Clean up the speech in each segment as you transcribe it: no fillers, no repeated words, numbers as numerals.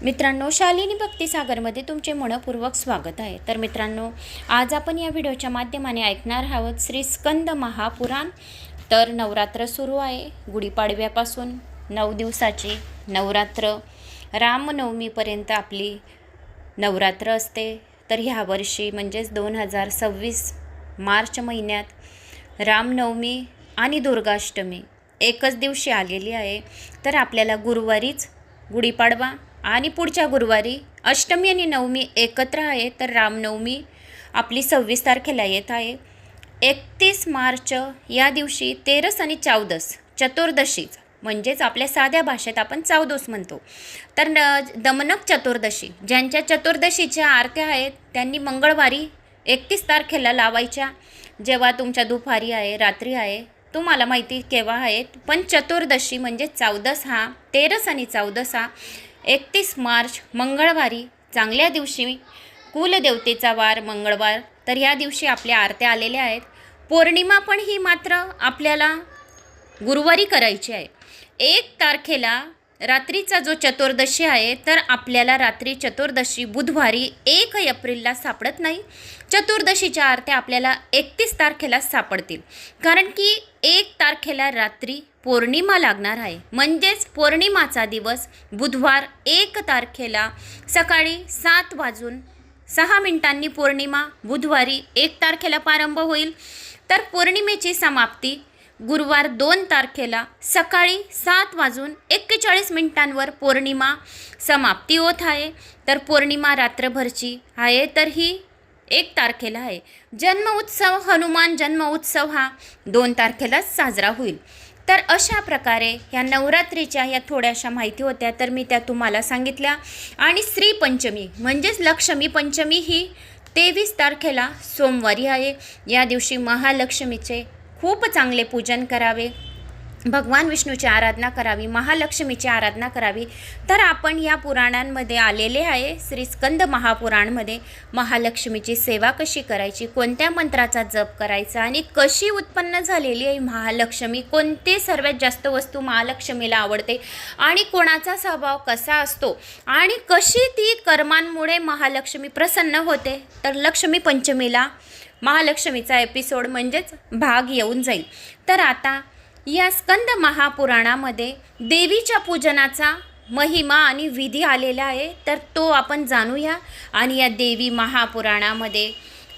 मित्रांनो, शालिनी भक्तिसागरमध्ये तुमचे मनपूर्वक स्वागत आहे। तर मित्रांनो, आज आपण या व्हिडिओच्या माध्यमाने ऐकणार आहोत श्री स्कंद महापुराण। तर नवरात्र सुरू आहे, गुढीपाडव्यापासून 9 दिवसाची नवरात्र, रामनवमीपर्यंत आपली नवरात्र असते। तर ह्या वर्षी म्हणजेच 2026 मार्च महिन्यात रामनवमी आणि दुर्गाष्टमी एकच दिवशी आलेली आहे। तर आपल्याला गुरुवारीच गुढीपाडवा आणि पुढच्या गुरुवारी अष्टमी आणि नवमी एकत्र आहे। तर रामनवमी आपली 26 तारखेला येत आहे। 31 मार्च या दिवशी तेरस आणि चौदस चतुर्दशीच, म्हणजेच आपल्या साध्या भाषेत आपण चौदस म्हणतो। तर दमनक चतुर्दशी, ज्यांच्या चतुर्दशीच्या आरत्या आहेत त्यांनी मंगळवारी 31 तारखेला लावायच्या, जेव्हा तुमच्या दुपारी आहे, रात्री आहे, तुम्हाला माहिती केव्हा आहे। पण चतुर्दशी म्हणजे चौदस हा, तेरस आणि चौदस हा 31 मार्च मंगळवारी, चांगल्या दिवशी, कुलदेवतेचा वार मंगळवार। तर ह्या दिवशी आपल्या आरत्या आलेल्या आहेत। पौर्णिमा पण ही मात्र आपल्याला गुरुवारी करायची आहे। 1 तारखेला रात्रीचा जो चतुर्दशी आहे, तर आपल्याला रात्री चतुर्दशी बुधवारी 1 एप्रिलला सापडत नाही। चतुर्दशीच्या आरत्या आपल्याला 31 तारखेला सापडतील, कारण की 1 तारखेला रात्री पौर्णिमा लागणार आहे। म्हणजेच पौर्णिमाचा दिवस बुधवार 1 तारखेला सकाळी 7:06 पौर्णिमा बुधवारी 1 तारखेला प्रारंभ होईल। तर पौर्णिमेची समाप्ती गुरुवार 2 तारखेला सकाळी 7:41 पौर्णिमा समाप्ती होत आहे। तर पौर्णिमा रात्रभरची आहे, तर ही 1 तारखेला आहे। जन्म उत्सव, हनुमान जन्म उत्सव हा 2 तारखेलाच साजरा होईल। तर अशा प्रकारे ह्या नवरात्रीच्या ह्या थोड्याशा माहिती होत्या, तर मी त्या तुम्हाला सांगितल्या। आणि श्री पंचमी म्हणजेच लक्ष्मी पंचमी ही 23 तारखेला सोमवारी आहे। या दिवशी महालक्ष्मीचे खूप चांगले पूजन करावे, भगवान विष्णूची आराधना करावी, महालक्ष्मीची आराधना करावी। तर आपण या पुराणांमध्ये आलेले आहे, श्री स्कंद महापुराणमध्ये महालक्ष्मीची सेवा कशी करायची, कोणत्या मंत्राचा जप करायचा आणि कशी उत्पन्न झालेली आहे महालक्ष्मी, कोणते सर्वात जास्त वस्तू महालक्ष्मीला आवडते आणि कोणाचा स्वभाव कसा असतो आणि कशी ती कर्मांमुळे महालक्ष्मी प्रसन्न होते। तर लक्ष्मी पंचमीला महालक्ष्मीचा एपिसोड म्हणजेच भाग येऊन जाईल। तर आता या स्कंद महापुराणामध्ये देवीच्या पूजनाचा महिमा आणि विधी आलेला आहे, तर तो आपण जाणूया। आणि या देवी महापुराणामध्ये,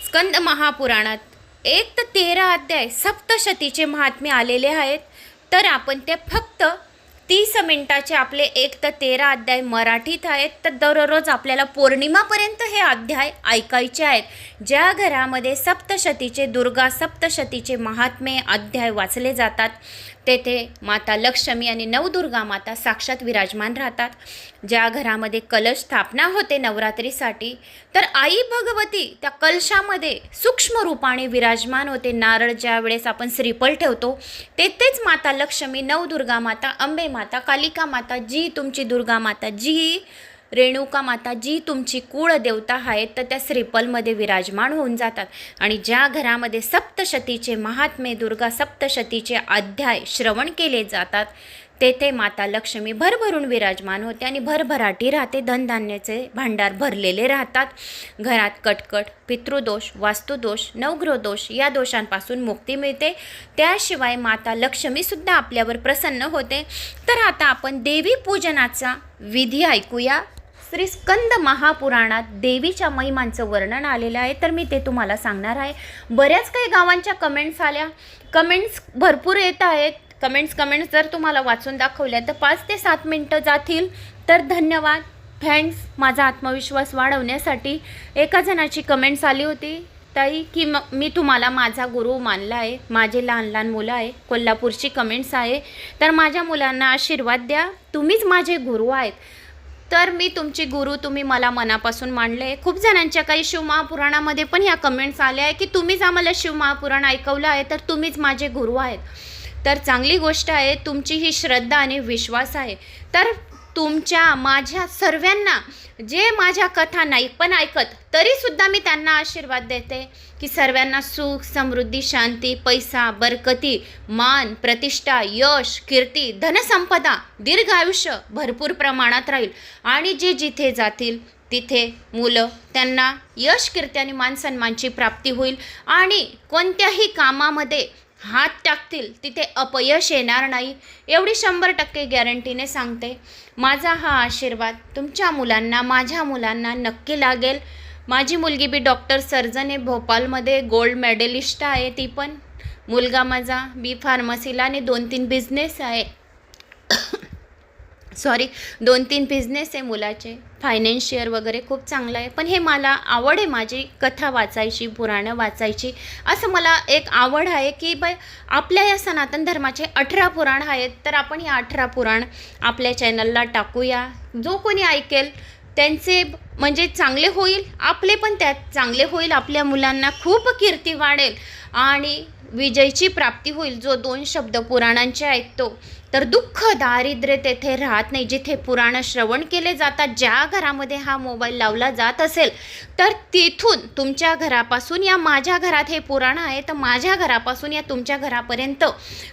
स्कंद महापुराणात 1 ते 13 अध्याय सप्तशतीचे महात्म्य आलेले आहेत। तर आपण ते फक्त 30 मिनिटाचे आपले 1 ते 13 अध्याय मराठीत आहेत। तर दररोज आपल्याला पौर्णिमापर्यंत हे अध्याय ऐकायचे आहेत। ज्या घरामध्ये सप्तशतीचे, दुर्गा सप्तशतीचे महात्म्य अध्याय वाचले जातात, तेथे माता लक्ष्मी आणि नवदुर्गा माता साक्षात विराजमान राहतात। ज्या घरामध्ये कलश स्थापना होते नवरात्रीसाठी, तर आई भगवती त्या कलशामध्ये सूक्ष्म रूपाने विराजमान होते। नारळ ज्या वेळेस आपण श्रीफळ ठेवतो, तेथेच माता लक्ष्मी, नवदुर्गा माता, अंबे माता, कालिका माता, जी तुमची दुर्गा माता, जी रेणुका माता, जी तुमची कुळदेवता आहेत, तर त्या श्रीफळमध्ये विराजमान होऊन जातात। आणि ज्या घरामध्ये सप्तशतीचे महात्म्य, दुर्गा सप्तशतीचे अध्याय श्रवण केले जातात, तेथे माता लक्ष्मी भरभरून विराजमान होते आणि भरभराटी राहते। धनधान्याचे भांडार भरलेले राहतात। घरात कटकट, पितृदोष, वास्तुदोष, नवग्रह दोष या दोषांपासून मुक्ती मिळते। त्याशिवाय माता लक्ष्मीसुद्धा आपल्यावर प्रसन्न होते। तर आता आपण देवी पूजनाचा विधी ऐकूया। श्री स्कंद महापुराणात देवीच्या महिमांचं वर्णन आलेलं आहे, तर मी ते तुम्हाला सांगणार आहे। बऱ्याच काही गावांच्या कमेंट्स आल्या, कमेंट्स भरपूर येत आहेत। कमेंट्स जर तुम्हाला वाचून दाखवल्या तर 5 ते 7 मिनटं जातील। तर धन्यवाद, थँक्स। माझा आत्मविश्वास वाढवण्यासाठी एका जणाची कमेंट्स आली होती, ताई, की मी तुम्हाला माझा गुरु मानला आहे, माझे लहान लहान मुलं आहे। कोल्हापूरची कमेंट्स आहे, तर माझ्या मुलांना आशीर्वाद द्या, तुम्हीच माझे गुरु आहेत। तर मी तुमची गुरु, तुम्ही मला मनापासून मानले। खूप जणांच्या काही शिवमहापुराणामध्ये पण ह्या कमेंट्स आल्या आहे की तुम्हीच आम्हाला शिवमहापुराण ऐकवलं आहे, तर तुम्हीच माझे गुरु आहेत। तर चांगली गोष्ट आहे, तुमची ही श्रद्धा आणि विश्वास आहे। तर तुमच्या माझ्या सर्वांना जे माझ्या कथा नाही पण ऐकत तरीसुद्धा मी त्यांना आशीर्वाद देते की सर्वांना सुख समृद्धी शांती पैसा बरकती मान प्रतिष्ठा यश कीर्ती धनसंपदा दीर्घ आयुष्य भरपूर प्रमाणात राहील आणि जे जिथे जातील तिथे मुलं त्यांना यश कीर्ती आणि मान सन्मानची प्राप्ती होईल आणि कोणत्याही कामामध्ये हात टाकतील तिथे अपयश येणार नाही एवढी 100% गॅरंटीने सांगते. माझा हा आशीर्वाद तुमच्या मुलांना माझ्या मुलांना नक्की लागेल. माझी मुलगी बी डॉक्टर सर्जन आहे, भोपाळमध्ये गोल्ड मेडलिस्ट आहे ती पण. मुलगा माझा बी फार्मसीला आणि 2-3 बिझनेस आहे 2-3 बिझनेस आहे मुलाचे. फायनान्शियल वगैरे खूप चांगलं आहे. पण हे मला आवड आहे माझी कथा वाचायची पुराणं वाचायची. असं मला एक आवड आहे की बाय आपल्या या सनातन धर्माचे 18 पुराण आहेत तर आपण हे 18 पुराण आपल्या चॅनलला टाकूया. जो कोणी ऐकेल त्यांचे म्हणजे चांगले होईल आपले पण त्यात चांगले होईल. आपल्या मुलांना खूप कीर्ती वाढेल आणि विजयची प्राप्ती होईल. जो 2 शब्द पुराणांचे ऐकतो तर दुःख दारिद्र्य तेथे राहत नाही. जिथे पुराण श्रवण केले जातात ज्या घरामध्ये हा मोबाईल लावला जात असेल तर तिथून तुमच्या घरापासून या माझ्या घरात हे पुराण आहे तर माझ्या घरापासून या तुमच्या घरापर्यंत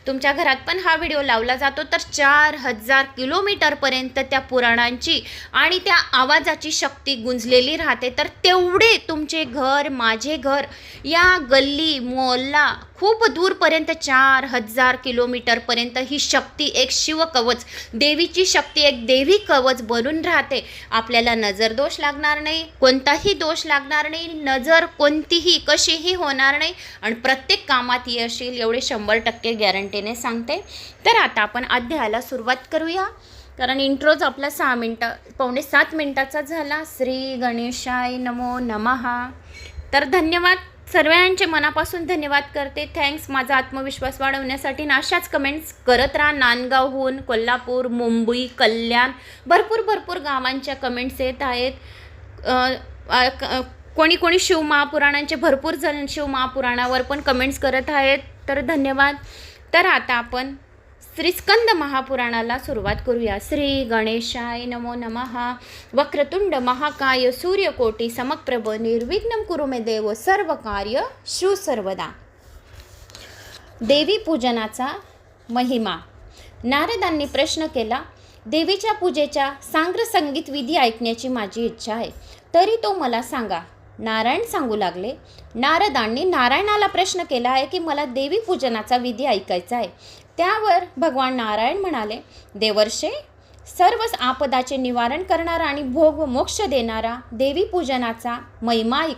तुमच्या घरात पण हा व्हिडिओ लावला जातो तर 4000 किलोमीटरपर्यंत त्या पुराणांची आणि त्या आवाजाची शक्ती गुंजलेली राहते. तर तेवढे तुमचे घर माझे घर या गल्ली मोहल्ला खूप दूरपर्यंत 4000 किलोमीटरपर्यंत ही शक्ती एक शिवकवच देवीची शक्ती एक देवी कवच बनून राहते. आपल्याला नजर दोष लागणार नाही कोणताही दोष लागणार नाही नजर कोणतीही कशीही होणार नाही आणि प्रत्येक कामात यश येईल एवढे 100% गॅरंटीने सांगते. तर आता आपण अध्यायाला सुरुवात करूया कारण इंट्रोज आपला 6 मिनटं 6.25 मिनटाचा झाला. श्री गणेशाय नमो नमः. तर धन्यवाद सर्वांचे मनापासून धन्यवाद करते. थँक्स माझा आत्मविश्वास वाढवण्यासाठी अशाच कमेंट्स करत राहा. नांदगावहून कोल्हापूर मुंबई कल्याण भरपूर गावांच्या कमेंट्स येत आहेत. कोणी शिवमहापुराणांचे भरपूर जण शिवमहापुराणावर पण कमेंट्स करत आहेत तर धन्यवाद. तर आता आपण श्रीस्कंद महापुराणाला सुरुवात करूया. श्री गणेशाय नमो नमः. वक्रतुंड महाकाय सूर्यकोटी समप्रभ निर्विघ्नं कुरु मे देव सर्व कार्य शु सर्वदा. देवी पूजनाचा महिमा. नारदांनी प्रश्न केला, देवीच्या पूजेच्या सांग्र संगीत विधी ऐकण्याची माझी इच्छा आहे तरी तो मला सांगा. नारायण सांगू लागले. नारदांनी नारायणाला प्रश्न केला आहे की मला देवी पूजनाचा विधी ऐकायचा आहे. त्यावर भगवान नारायण म्हणाले, देवर्षे सर्वच आपदाचे निवारण करणारा आणि भोग व मोक्ष देणारा देवी पूजनाचा महिमा ऐक.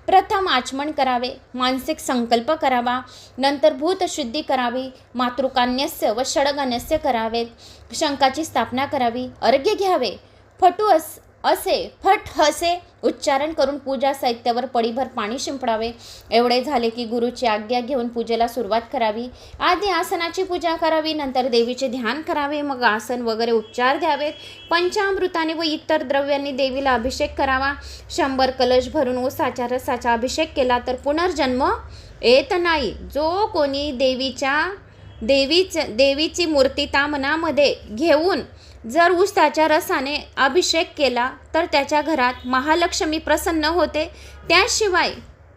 प्रथम आचमन करावे, मानसिक संकल्प करावा, नंतर भूतशुद्धी करावी, मातृकान्यस्य व षडगन्यस्य करावेत, शंखाची स्थापना करावी, अर्घ्य घ्यावे, फट हसे उच्चारण करून पूजा साहित्यावर पडीभर पाणी शिंपडावे. एवढे झाले की गुरुची आज्ञा घेऊन पूजेला सुरुवात करावी. आधी आसनाची पूजा करावी, नंतर देवीचे ध्यान करावे, मग आसन वगैरे उपचार द्यावेत. पंचामृताने व इतर द्रव्यांनी देवीला अभिषेक करावा. 100 कलश भरून ऊसाच्या रसाचा अभिषेक केला तर पुनर्जन्म येत नाही. जो कोणी देवीची मूर्ती तामनामध्ये घेऊन जर ऊसाच्या रसाने अभिषेक केला तर त्याच्या घरात महालक्ष्मी प्रसन्न होते. त्याशिवाय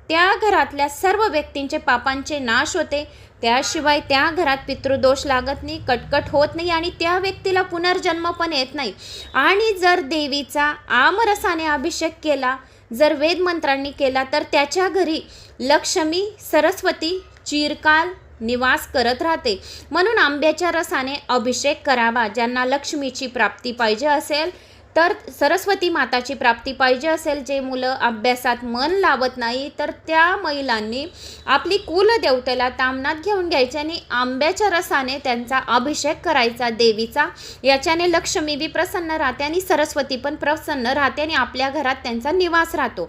त्या घरातल्या सर्व व्यक्तींचे पापांचे नाश होते. त्याशिवाय त्या घरात पितृदोष लागत नाही, कटकट होत नाही आणि त्या व्यक्तीला पुनर्जन्म पण येत नाही. आणि जर देवीचा आमरसाने अभिषेक केला, जर वेदमंत्रांनी केला तर त्याच्या घरी लक्ष्मी सरस्वती चिरकाल निवास करत राहते. म्हणून आंब्याच्या रसाने अभिषेक करावा. ज्यांना लक्ष्मीची प्राप्ती पाहिजे असेल तर सरस्वती माताची प्राप्ती पाहिजे असेल, जे मुलं अभ्यासात मन लावत नाही तर त्या महिलांनी आपली कुलदेवतेला तामनात घेऊन घ्यायचे आणि आंब्याच्या रसाने त्यांचा अभिषेक करायचा देवीचा. याच्याने लक्ष्मी बी प्रसन्न राहते आणि सरस्वती पण प्रसन्न राहते आणि आपल्या घरात त्यांचा निवास राहतो.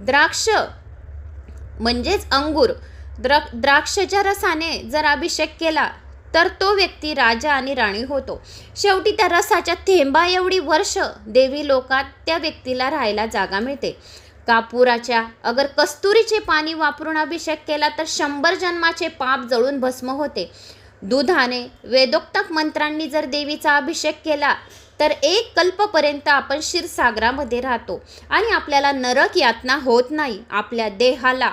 द्राक्ष म्हणजेच अंगूर द्राक्षाच्या रसाने जर अभिषेक केला तर तो व्यक्ती राजा आणि राणी होतो. शेवटी त्या रसाच्या थेंबा एवढी वर्ष देवी लोकात त्या व्यक्तीला राहायला जागा मिळते. कापुराच्या अगर कस्तुरीचे पाणी वापरून अभिषेक केला तर 100 जन्माचे पाप जळून भस्म होते. दुधाने वेदोक्त मंत्रांनी जर देवीचा अभिषेक केला तर 1 कल्पपर्यंत आपण क्षीरसागरामध्ये राहतो आणि आपल्याला नरक यातना होत नाही. आपल्या देहाला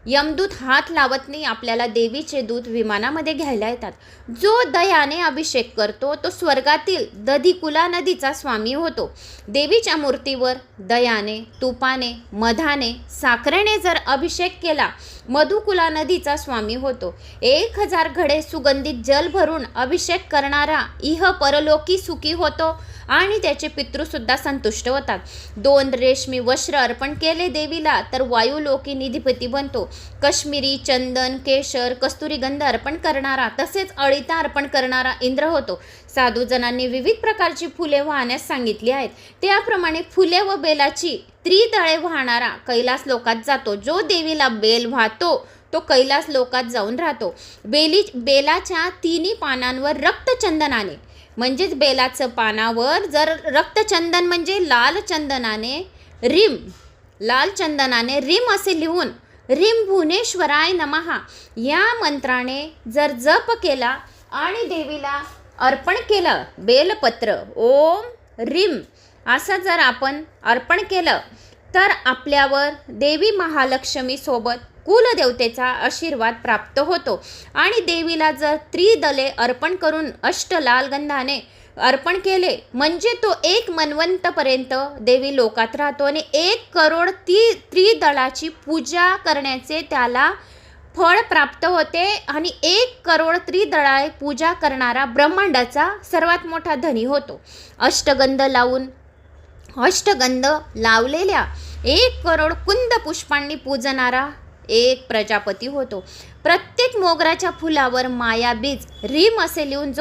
यमदूत हात लावत नाही. आपल्याला देवीचे दूत विमानामध्ये घ्यायला येतात. जो दयाने अभिषेक करतो तो स्वर्गातील दधिकुला नदीचा स्वामी होतो. देवीच्या मूर्तीवर दयाने, तुपाने, मधाने, साखरेने जर अभिषेक केला मधुकुला नदीचा स्वामी होतो. 1000 घडे सुगंधित जल भरून अभिषेक करणारा इह परलोकी सुखी होतो आणि त्याचे पितृसुद्धा संतुष्ट होतात. 2 रेशमी वस्त्र अर्पण केले देवीला तर वायुलोकी निधिपती बनतो. काश्मीरी, चंदन, केशर, कस्तुरी गंध अर्पण करणारा तसेच अळीता अर्पण करणारा इंद्र होतो. साधूजनांनी विविध प्रकारची फुले वाहण्यास सांगितली आहेत. त्याप्रमाणे फुले व बेलाची त्रिदळे वाहणारा कैलास लोकात जातो. जो देवीला बेल वाहतो तो कैलास लोकात जाऊन राहतो. बेलाच्या 3 पानांवर रक्तचंदनाने म्हणजेच बेलाचं पानावर जर रक्तचंदन म्हणजे लाल चंदनाने रिम असे लिहून रिम भुवनेश्वराय नमः या मंत्राने जर जप केला आणि देवीला अर्पण केलं बेलपत्र ओम रिम असं जर आपण अर्पण केलं तर आपल्यावर देवी महालक्ष्मी सोबत कुलदेवतेचा आशीर्वाद प्राप्त होतो. आणि देवीला जर त्रिदले अर्पण करून अष्टलाल गंधाने अर्पण केले म्हणजे तो 1 मन्वंतपर्यंत देवी लोकात राहतो आणि 1 करोड त्रिदळाची पूजा करण्याचे त्याला फळ प्राप्त होते. आणि 1 करोड त्रिदळा पूजा करणारा ब्रह्मांडाचा सर्वात मोठा धनी होतो. अष्टगंध लावलेल्या 1 करोड कुंद पुष्पांनी पूजणारा एक प्रजापती होतो. प्रत्येक मोगऱ्याच्या फुलावर मायाबीज रिम असे लिहून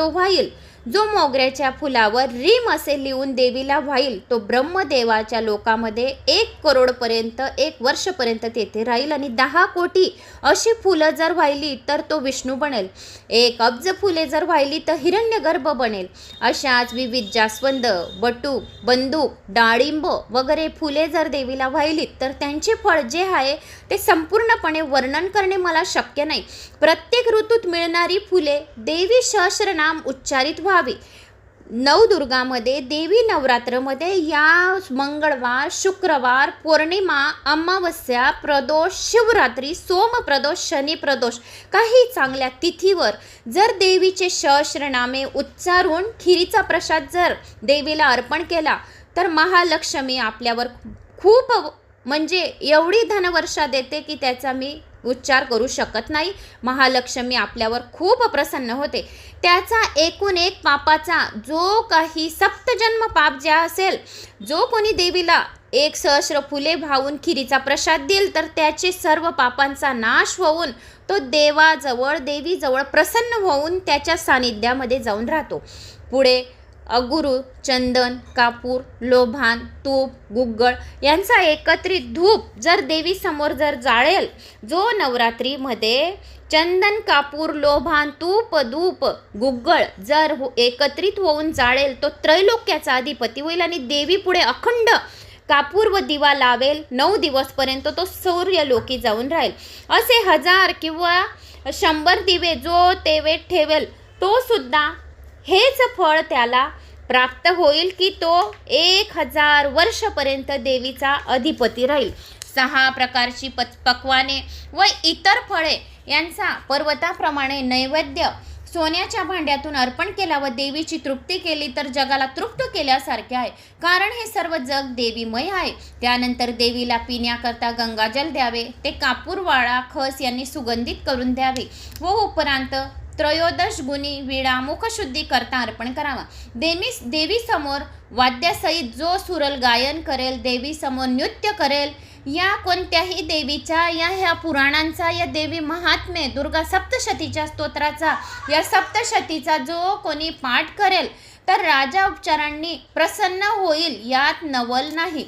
जो मोगऱ्याच्या फुलावर रिम असे लिहून देवीला वाहील तो ब्रह्मदेवाच्या लोकामध्ये 1 करोडपर्यंत 1 वर्षपर्यंत तेथे राहील. आणि 10 कोटी अशी फुलं जर वाहिली तर तो विष्णू बनेल. 1 अब्ज फुले जर वाहिली तर हिरण्यगर्भ बनेल. अशाच विविध जास्वंद, बटूक, बंदूक, डाळिंब वगैरे फुले जर देवीला वाहिली तर त्यांचे फळ जे आहे ते संपूर्णपणे वर्णन करणे मला शक्य नाही. प्रत्येक ऋतूत मिळणारी फुले देवी सहस्रनाम उच्चारित व्हावी. नवदुर्गामध्ये देवी नवरात्रमध्ये या मंगळवार, शुक्रवार, पौर्णिमा, अमावस्या, प्रदोष, शिवरात्री, सोमप्रदोष, शनिप्रदोष काही चांगल्या तिथीवर जर देवीचे सहस्रनामे उच्चारून खिरीचा प्रसाद जर देवीला अर्पण केला तर महालक्ष्मी आपल्यावर खूप म्हणजे एवढी धनवर्षा देते की त्याचा मी उच्चार करू शकत नाही. महालक्ष्मी आपल्यावर खूप प्रसन्न होते. त्याचा एकूण एक पापाचा जो काही सप्तजन्म पाप जे असेल, जो कोणी देवीला 1 सहस्र फुले वाहून खिरीचा प्रसाद देईल तर त्याचे सर्व पापांचा नाश होऊन तो देवीजवळ प्रसन्न होऊन त्याच्या सानिध्यामध्ये जाऊन राहतो. पुढे अगुरू, चंदन, कापूर, लोभान, तूप, गुग्गळ यांचा एकत्रित धूप जर देवीसमोर जर जाळेल, जो नवरात्रीमध्ये चंदन, कापूर, लोभान, तूप, धूप, गुग्गळ जर एकत्रित होऊन जाळेल तो त्रैलोक्याचा अधिपती होईल. आणि देवी पुढे अखंड कापूर व दिवा लावेल. 9 दिवसपर्यंत तो सूर्यलोकी जाऊन राहील. असे 1000 किंवा 100 दिवे जो तेवे ठेवेल तो सुद्धा हेच फळ त्याला प्राप्त होईल की तो 1000 वर्षपर्यंत देवीचा अधिपती राहील. 6 प्रकारची पक्वाने व इतर फळे यांचा पर्वताप्रमाणे नैवेद्य सोन्याच्या भांड्यातून अर्पण केला व देवीची तृप्ती केली तर जगाला तृप्त केल्यासारखे आहे. कारण हे सर्व जग देवीमय आहे. त्यानंतर देवीला पिण्याकरता गंगाजल द्यावे. ते कापूरवाळा खस यांनी सुगंधित करून द्यावे व उपरांत त्रयोदश गुणी विडा मुखशुद्धी करता अर्पण करावा. देवी समोर वाद्यासहित जो सुरल गायन करेल, देवी समोर नृत्य करेल, या कोणत्याही देवीच्या ह्या पुराणांचा, या देवी महात्म्य दुर्गा सप्तशतीच्या स्तोत्राचा, या सप्तशतीचा जो कोणी पाठ करेल तर राजा उपचारांनी प्रसन्न होईल, यात नवल नाही.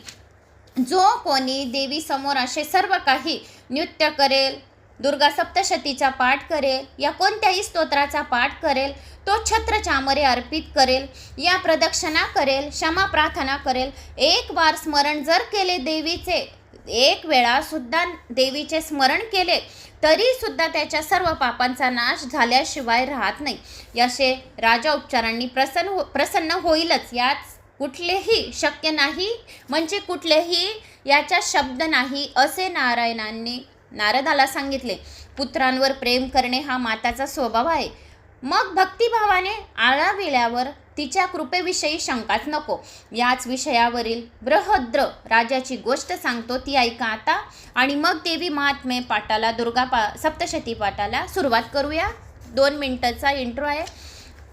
जो कोणी देवी समोर असे सर्व काही नृत्य करेल, दुर्गा सप्तशतीचा पाठ करेल, या कोणत्याही स्तोत्राचा पाठ करेल, तो छत्र चामरे अर्पित करेल, या प्रदक्षिणा करेल, क्षमा प्रार्थना करेल, 1 बार स्मरण जर केले देवीचे, 1 वेळा सुद्धा देवीचे स्मरण केले तरी सुद्धा त्याच्या सर्व पापांचा नाश झाल्याशिवाय राहत नाही. याचे राजा उपचारांनी प्रसन्न होईलच, यात कुठलेही शक्य नाही, म्हणजे कुठलेही याचा शब्द नाही असे नारायणांनी नारदाला सांगितले. पुत्रांवर प्रेम करणे हा माताचा स्वभाव आहे. मग भक्तिभावाने आळाविल्यावर तिच्या कृपेविषयी शंकाच नको. याच विषयावरील बृहद्र राजाची गोष्ट सांगतो, ती ऐका आता. आणि मग देवी महात्म्य पाठाला, सप्तशती पाठाला सुरुवात करूया. 2 मिनिटाचा इंट्रो आहे.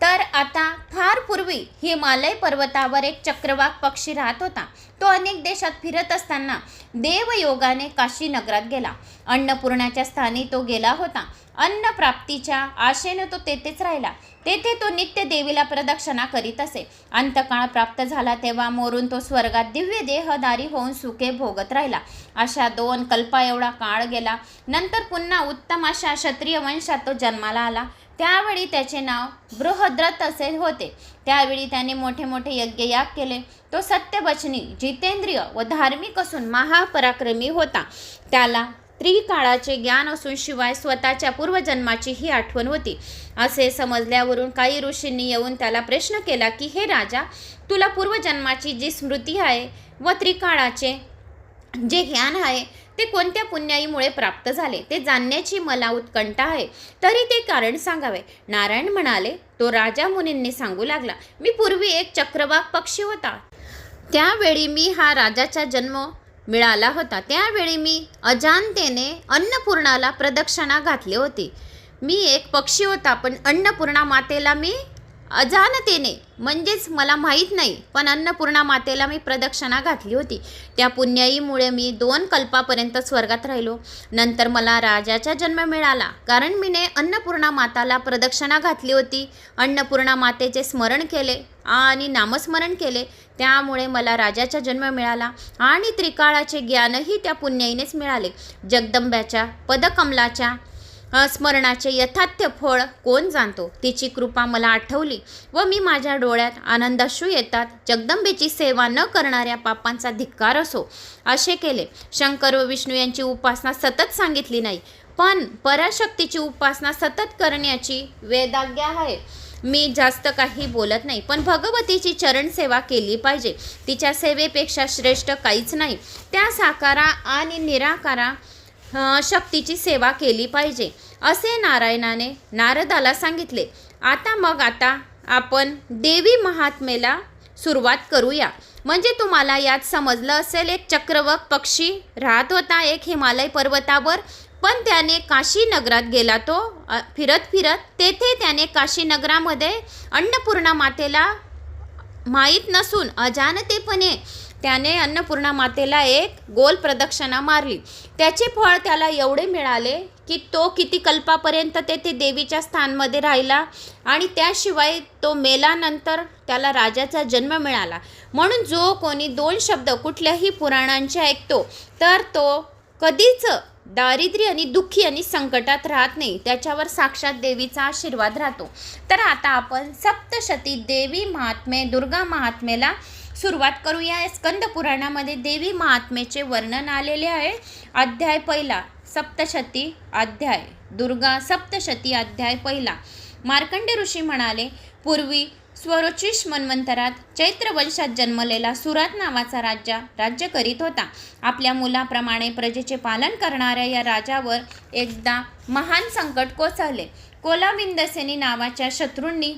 तर आता फार पूर्वी हिमालय पर्वतावर एक चक्रवाक पक्षी राहत होता. तो अनेक देशात फिरत असताना देवयोगाने काशी नगरात गेला. अन्नपूर्णाच्या स्थानी तो गेला होता. अन्न प्राप्तीच्या आशेने तो तेथेच राहिला. तेथे तो नित्य देवीला प्रदक्षिणा करीत असे. अंतकाळ प्राप्त झाला तेव्हा मोरून तो स्वर्गात दिव्य देहधारी होऊन सुखे भोगत राहिला. अशा 2 कल्पा एवढा काळ गेला. नंतर पुन्हा उत्तम अशा क्षत्रिय वंशात तो जन्माला आला. त्यावेळी त्याचे नाव बृहद्रथ असे होते. त्यावेळी त्याने मोठे मोठे यज्ञयाग केले. तो सत्यवचनी, जितेंद्रिय व धार्मिक असून महापराक्रमी होता. त्याला त्रिकाळाचे ज्ञान असून शिवाय स्वतःच्या पूर्वजन्माचीही आठवण होती. असे समजल्यावरून काही ऋषींनी येऊन त्याला प्रश्न केला की, हे राजा, तुला पूर्वजन्माची जी स्मृती आहे व त्रिकाळाचे जे ज्ञान आहे ते कोणत्या पुण्याईमुळे प्राप्त झाले ते जाणण्याची मला उत्कंठा आहे. तरी ते कारण सांगावे. नारायण म्हणाले. तो राजा मुनींनी सांगू लागला, मी पूर्वी एक चक्रवाक पक्षी होता. त्यावेळी मी हा राजाचा जन्म मिळाला होता. त्यावेळी मी अजाणतेने अन्नपूर्णाला प्रदक्षिणा घातली होती. मी एक पक्षी होता, पण अन्नपूर्णा मातेला मी अजाणतेने, म्हणजेच मला माहीत नाही, पण अन्नपूर्णा मातेला मी प्रदक्षिणा घातली होती. त्या पुण्याईमुळे मी 2 कल्पापर्यंत स्वर्गात राहिलो. नंतर मला राजाचा जन्म मिळाला, कारण मीने अन्नपूर्णा माताला प्रदक्षिणा घातली होती. अन्नपूर्णा मातेचे स्मरण केले आणि नामस्मरण केले, त्यामुळे मला राजाचा जन्म मिळाला. आणि त्रिकाळाचे ज्ञानही त्या पुण्याईनेच मिळाले. जगदंब्याच्या पदकमलाच्या स्मरणाचे यथार्थ फळ कोण जाणतो. तिची कृपा मला आठवली व मी माझ्या डोळ्यात आनंदाश्रू येतात. जगदंबेची सेवा न करणाऱ्या पापांचा धिक्कार असो असे केले. शंकर व विष्णू यांची उपासना सतत सांगितली नाही, पण पराशक्तीची उपासना सतत करण्याची वेदाज्ञा आहे. मी जास्त काही बोलत नाही, पण भगवतीची चरण सेवा केली पाहिजे. तिच्या सेवेपेक्षा श्रेष्ठ काहीच नाही. त्या साकारा आणि निराकारा शक्तीची सेवा केली पाहिजे असे नारायणाने नारदाला सांगितले. आता आपण देवी महात्मेला सुरुवात करूया. म्हणजे तुम्हाला यात समजलं असेल, एक चक्रवाक पक्षी राहत होता एक हिमालय पर्वतावर, पण त्याने काशी नगरात गेला. तो फिरत फिरत तेथे त्याने काशी नगरामध्ये अन्नपूर्णा मातेला माहीत नसून अजाणतेपणे त्याने अन्नपूर्णा मातेला एक गोल प्रदक्षिणा मारली. त्याचे फळ त्याला एवढे मिळाले की तो किती कल्पापर्यंत तेथे देवीच्या स्थानमध्ये राहिला. आणि त्याशिवाय तो मेल्यानंतर त्याला राजाचा जन्म मिळाला. म्हणून जो कोणी 2 शब्द कुठल्याही पुराणांचे ऐकतो तर तो कधीच दारिद्र्य आणि दुःखी आणि संकटात राहत नाही. त्याच्यावर साक्षात देवीचा आशीर्वाद राहतो. तर आता आपण सप्तशती देवी महात्म्य, दुर्गा महात्म्याला सुरुवात करूया. स्कंद पुराणामध्ये देवी महात्म्याचे वर्णन आलेले आहे. अध्याय 1, सप्तशती अध्याय, दुर्गा सप्तशती अध्याय 1. मार्कंड ऋषी म्हणाले, पूर्वी स्वरोचिष मन्वंतरात चैत्र वंशात जन्मलेला सुरात नावाचा राजा राज्य करीत होता. आपल्या मुलाप्रमाणे प्रजेचे पालन करणाऱ्या या राजावर एकदा महान संकट कोसळले. कोलाविंदसेनी नावाच्या शत्रूंनी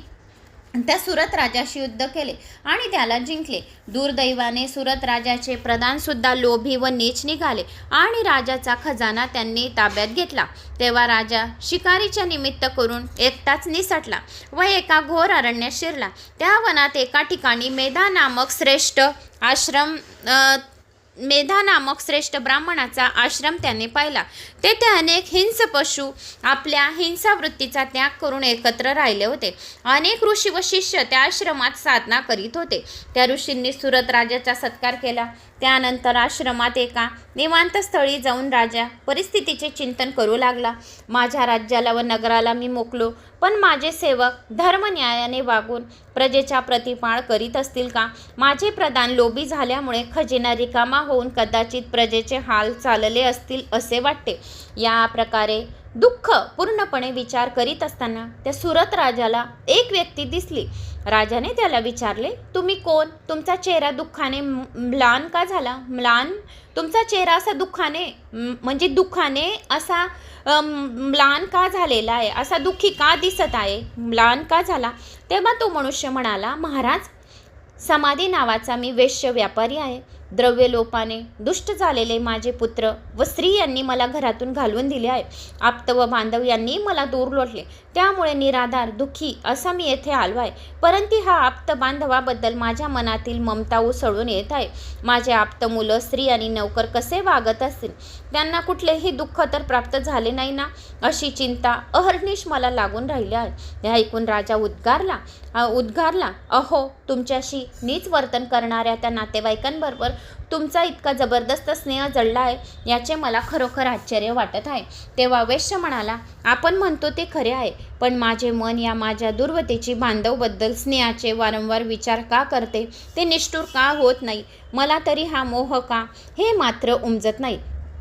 त्या सुरत राजाशी युद्ध केले आणि त्याला जिंकले. दुर्दैवाने सुरत राजाचे प्रधानसुद्धा लोभी व नीच निघाले आणि राजाचा खजाना त्यांनी ताब्यात घेतला. तेव्हा राजा शिकारीच्या निमित्त करून एकटाच निसटला व एका घोर अरण्यात शिरला. त्या वनात एका ठिकाणी मेधा नामक श्रेष्ठ ब्राह्मणाचा आश्रम त्याने पाहिला. तेथे अनेक हिंस पशु आपल्या हिंसावृत्तीचा त्याग करून एकत्र राहिले होते. अनेक ऋषी व शिष्य त्या आश्रमात साधना करीत होते. त्या ऋषींनी सुरत राजाचा सत्कार केला. त्यानंतर आश्रमात एका निवांत स्थळी जाऊन राजा परिस्थितीचे चिंतन करू लागला. माझ्या राज्याला व नगराला मी मोकलो, पण माझे सेवक धर्मन्यायाने वागून प्रजेचा प्रतिपाळ करीत असतील का? माझे प्रधान लोभी झाल्यामुळे खजिना रिकामा होऊन कदाचित प्रजेचे हाल चालले असतील असे वाटते. या प्रकारे दुःख पूर्णपणे विचार करीत असताना त्या सुरत राजाला एक व्यक्ती दिसली राजाने त्याला विचारले, तुम्ही कोण? तुमचा चेहरा दुःखाने म्लान का झाला? म्लान? तुमचा चेहरा असा दुःखाने म्हणजे दुःखाने असा म्लान का झालेला आहे? असा दुःखी का दिसत आहे? म्लान का झाला? तेव्हा तो मनुष्य म्हणाला, महाराज, समाधी नावाचा मी वेश्य व्यापारी आहे. द्रव्यलोपाने दुष्ट झालेले माझे पुत्र व स्त्री यांनी मला घरातून घालवून दिले आहे. आप्त व बांधव यांनी मला दूर लोटले. त्यामुळे निराधार दुःखी असा मी येथे आलो आहे. परंतु हा आप्त बांधवाबद्दल माझ्या मनातील ममता उसळून येत आहे. माझे आप्त मुलं, स्त्री आणि नौकर कसे वागत असतील? त्यांना कुठलेही दुःख तर प्राप्त झाले नाही ना? अशी चिंता अहर्निश मला लागून राहिली आहे. हे ऐकून राजा उद्गारला, अहो, तुमच्याशी नीच वर्तन करणाऱ्या त्या नातेवाईकांबरोबर तुमचा इतका जबरदस्त स्नेह जडला आहे याचे मला खरोखर आश्चर्य वाटत आहे. तेव्हा वेश्य म्हणाला, आपण म्हणतो ते खरे आहे, पण माझे मन या माझ्या दुर्वतेची बांधवबद्दल स्नेहाचे वारंवार विचार का करते? ते निष्ठुर का होत नाही? मला तरी हा मोह का, हे मात्र उमजत नाही.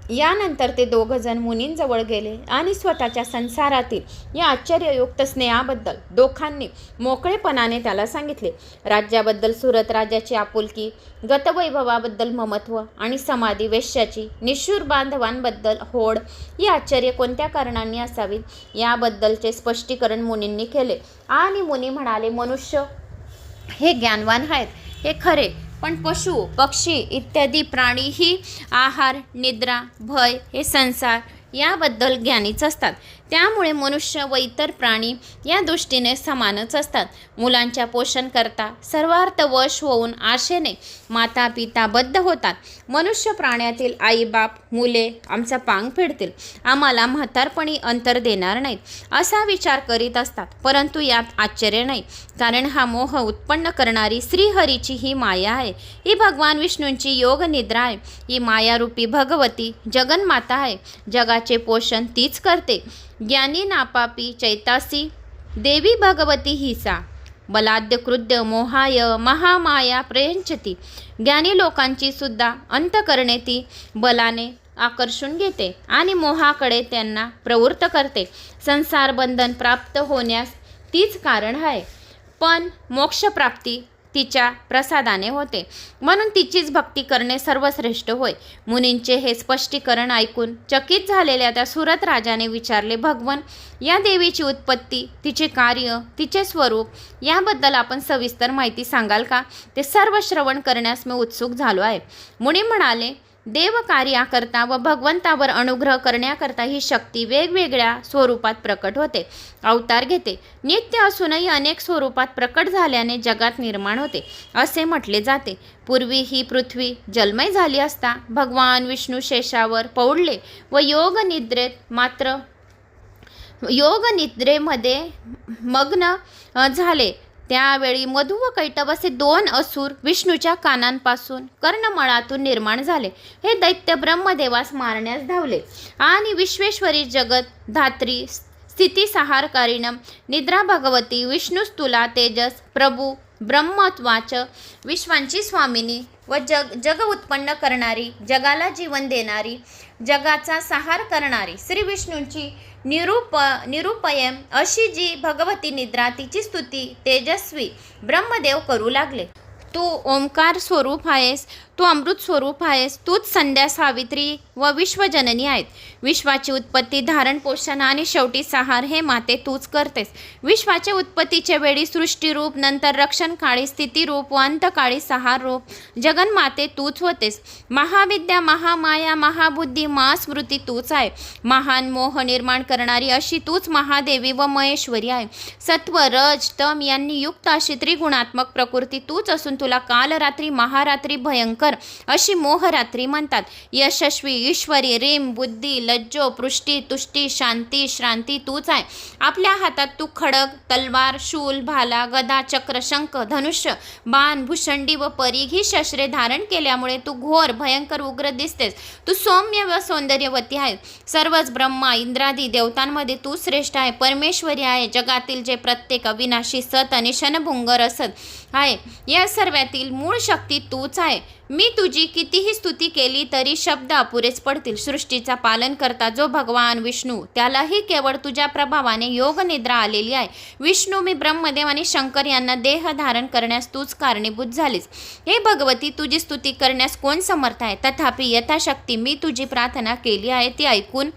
यानंतर ते दोघंजण मुनींजवळ गेले आणि स्वतःच्या संसारातील या आश्चर्ययुक्त स्नेहाबद्दल दोघांनी मोकळेपणाने त्याला सांगितले. राज्याबद्दल सुरत राजाची आपुलकी, गतवैभवाबद्दल ममत्व आणि समाधी वेश्याची निष्ठुर बांधवांबद्दल होड ही आश्चर्य कोणत्या कारणांनी असावीत याबद्दलचे स्पष्टीकरण मुनींनी केले. आणि मुनी म्हणाले, मनुष्य हे ज्ञानवान आहेत, हे खरे, पण पशु, पक्षी इत्यादी प्राणीही आहार, निद्रा, भय हे संसार याबद्दल ज्ञानीच असतात. त्यामुळे मनुष्य व इतर प्राणी या दृष्टीने समानच असतात. मुलांच्या पोषण करता सर्वार्थ वश होऊन आशेने माता पिता बद्ध होतात. मनुष्य प्राण्यातील आईबाप मुले आमचा पांग फेडतील, आम्हाला म्हातारपणी अंतर देणार नाहीत असा विचार करीत असतात. परंतु यात आश्चर्य नाही, कारण हा मोह उत्पन्न करणारी श्रीहरीची ही माया आहे. ही भगवान विष्णूंची योग निद्रा आहे. ही मायारूपी भगवती जगन्माता आहे. जगाचे पोषण तीच करते. ज्ञानी नापापी चैतासी देवी भगवती हिसा बलाद्य क्रुद्ध मोहाय महामाया प्रयंचती. ज्ञानी लोकांची सुद्धा अंतकरणे ती बलाने आकर्षून घेते आणि मोहाकडे त्यांना प्रवृत्त करते. संसार बंधन प्राप्त होण्यास तीच कारण आहे, पण मोक्षप्राप्ती तिच्या प्रसादाने होते, म्हणून तिचीच भक्ती करणे सर्वश्रेष्ठ होय. मुनींचे हे स्पष्टीकरण ऐकून चकित झालेल्या त्या सुरत राजाने विचारले, भगवन, या देवीची उत्पत्ती, तिचे कार्य, तिचे स्वरूप याबद्दल आपण सविस्तर माहिती सांगाल का? ते सर्व श्रवण करण्यास मी उत्सुक झालो आहे. मुनी म्हणाले, देव कार्याकरता व भगवंतावर अनुग्रह करण्याकरता ही शक्ती वेगवेगळ्या स्वरूपात प्रकट होते, अवतार घेते. नित्य असूनही अनेक स्वरूपात प्रकट झाल्याने जगात निर्माण होते असे म्हटले जाते. पूर्वी ही पृथ्वी जलमय झाली असता भगवान विष्णू शेषावर पौडले व योग निद्रेमध्ये मग्न झाले. त्यावेळी मधु व कैटभ असे दोन असुर विष्णूच्या कानांपासून कर्णमळातून निर्माण झाले. हे दैत्य ब्रह्मदेवास मारण्यास धावले आणि विश्वेश्वरी जगत धात्री स्थितिसहारकारिणम निद्रा भगवती विष्णुस्तुला तेजस प्रभू ब्रह्मत्वाच विश्वांची स्वामिनी व जग उत्पन्न करणारी, जगाला जीवन देणारी, जगाचा संहार करणारी श्री विष्णूंची निरुपयम अशी जी भगवती निद्रा, तिची स्तुती तेजस्वी ब्रह्मदेव करू लागले. तू ओंकार स्वरूप आहेस, तू अमृत स्वरूप आहेस, तूच संध्या सावित्री व विश्वजननी आहेत. विश्वाची उत्पत्ती, धारण, पोषण आणि शेवटी संहार हे माते तूच करतेस. विश्वाच्या उत्पत्तीच्या वेळी सृष्टीरूप, नंतर रक्षणकाळी स्थितिरूप व अंतकाळी संहार रूप जगन्माते तूच होतेस. महाविद्या, महामाया, महाबुद्धी, महास्मृती तूच आहे. महान मोह निर्माण करणारी अशी तूच महादेवी व महेश्वरी आहे. सत्व, रज, तम यांनी युक्त अशी त्रिगुणात्मक प्रकृती तूच असून तुला कालरात्री, महारात्री, भयंकर अशी मोहरात्री म्हणतात. यशस्वी, ईश्वरी, रेम, बुद्धी, लज्जो, पृष्टी, तुष्टी, शांती, श्रांती तूच आहे. आपल्या हातात तू खडग, तलवार, शूल, भाला, गदा, चक्र, शंख, धनुष्य, बाण, भूषंडी व परीघ ही शस्त्रे धारण केल्यामुळे तू घोर, भयंकर, उग्र दिसतेस. तू सौम्य व सौंदर्यवती आहे. सर्वच ब्रह्मा इंद्रादी देवतांमध्ये तू श्रेष्ठ आहे, परमेश्वरी आहे. जगातील जे प्रत्येक अविनाशी, सत आणि क्षणभंगुर असत आहे. या सर्वातील मूळ शक्ती तूच आहे. मी तुझी कितीही स्तुती केली तरी शब्द अपुरेच पडतील. सृष्टीचा पालन करता जो भगवान विष्णू, त्यालाही केवळ तुझ्या प्रभावाने योग निद्रा आलेली आहे. विष्णू, मी ब्रह्मदेव आणि शंकर यांना देह धारण करण्यास तूच कारणीभूत झालीस. हे भगवती, तुझी स्तुती करण्यास कोण समर्थ आहे? तथापि यथाशक्ती मी तुझी प्रार्थना केली आहे, ती ऐकून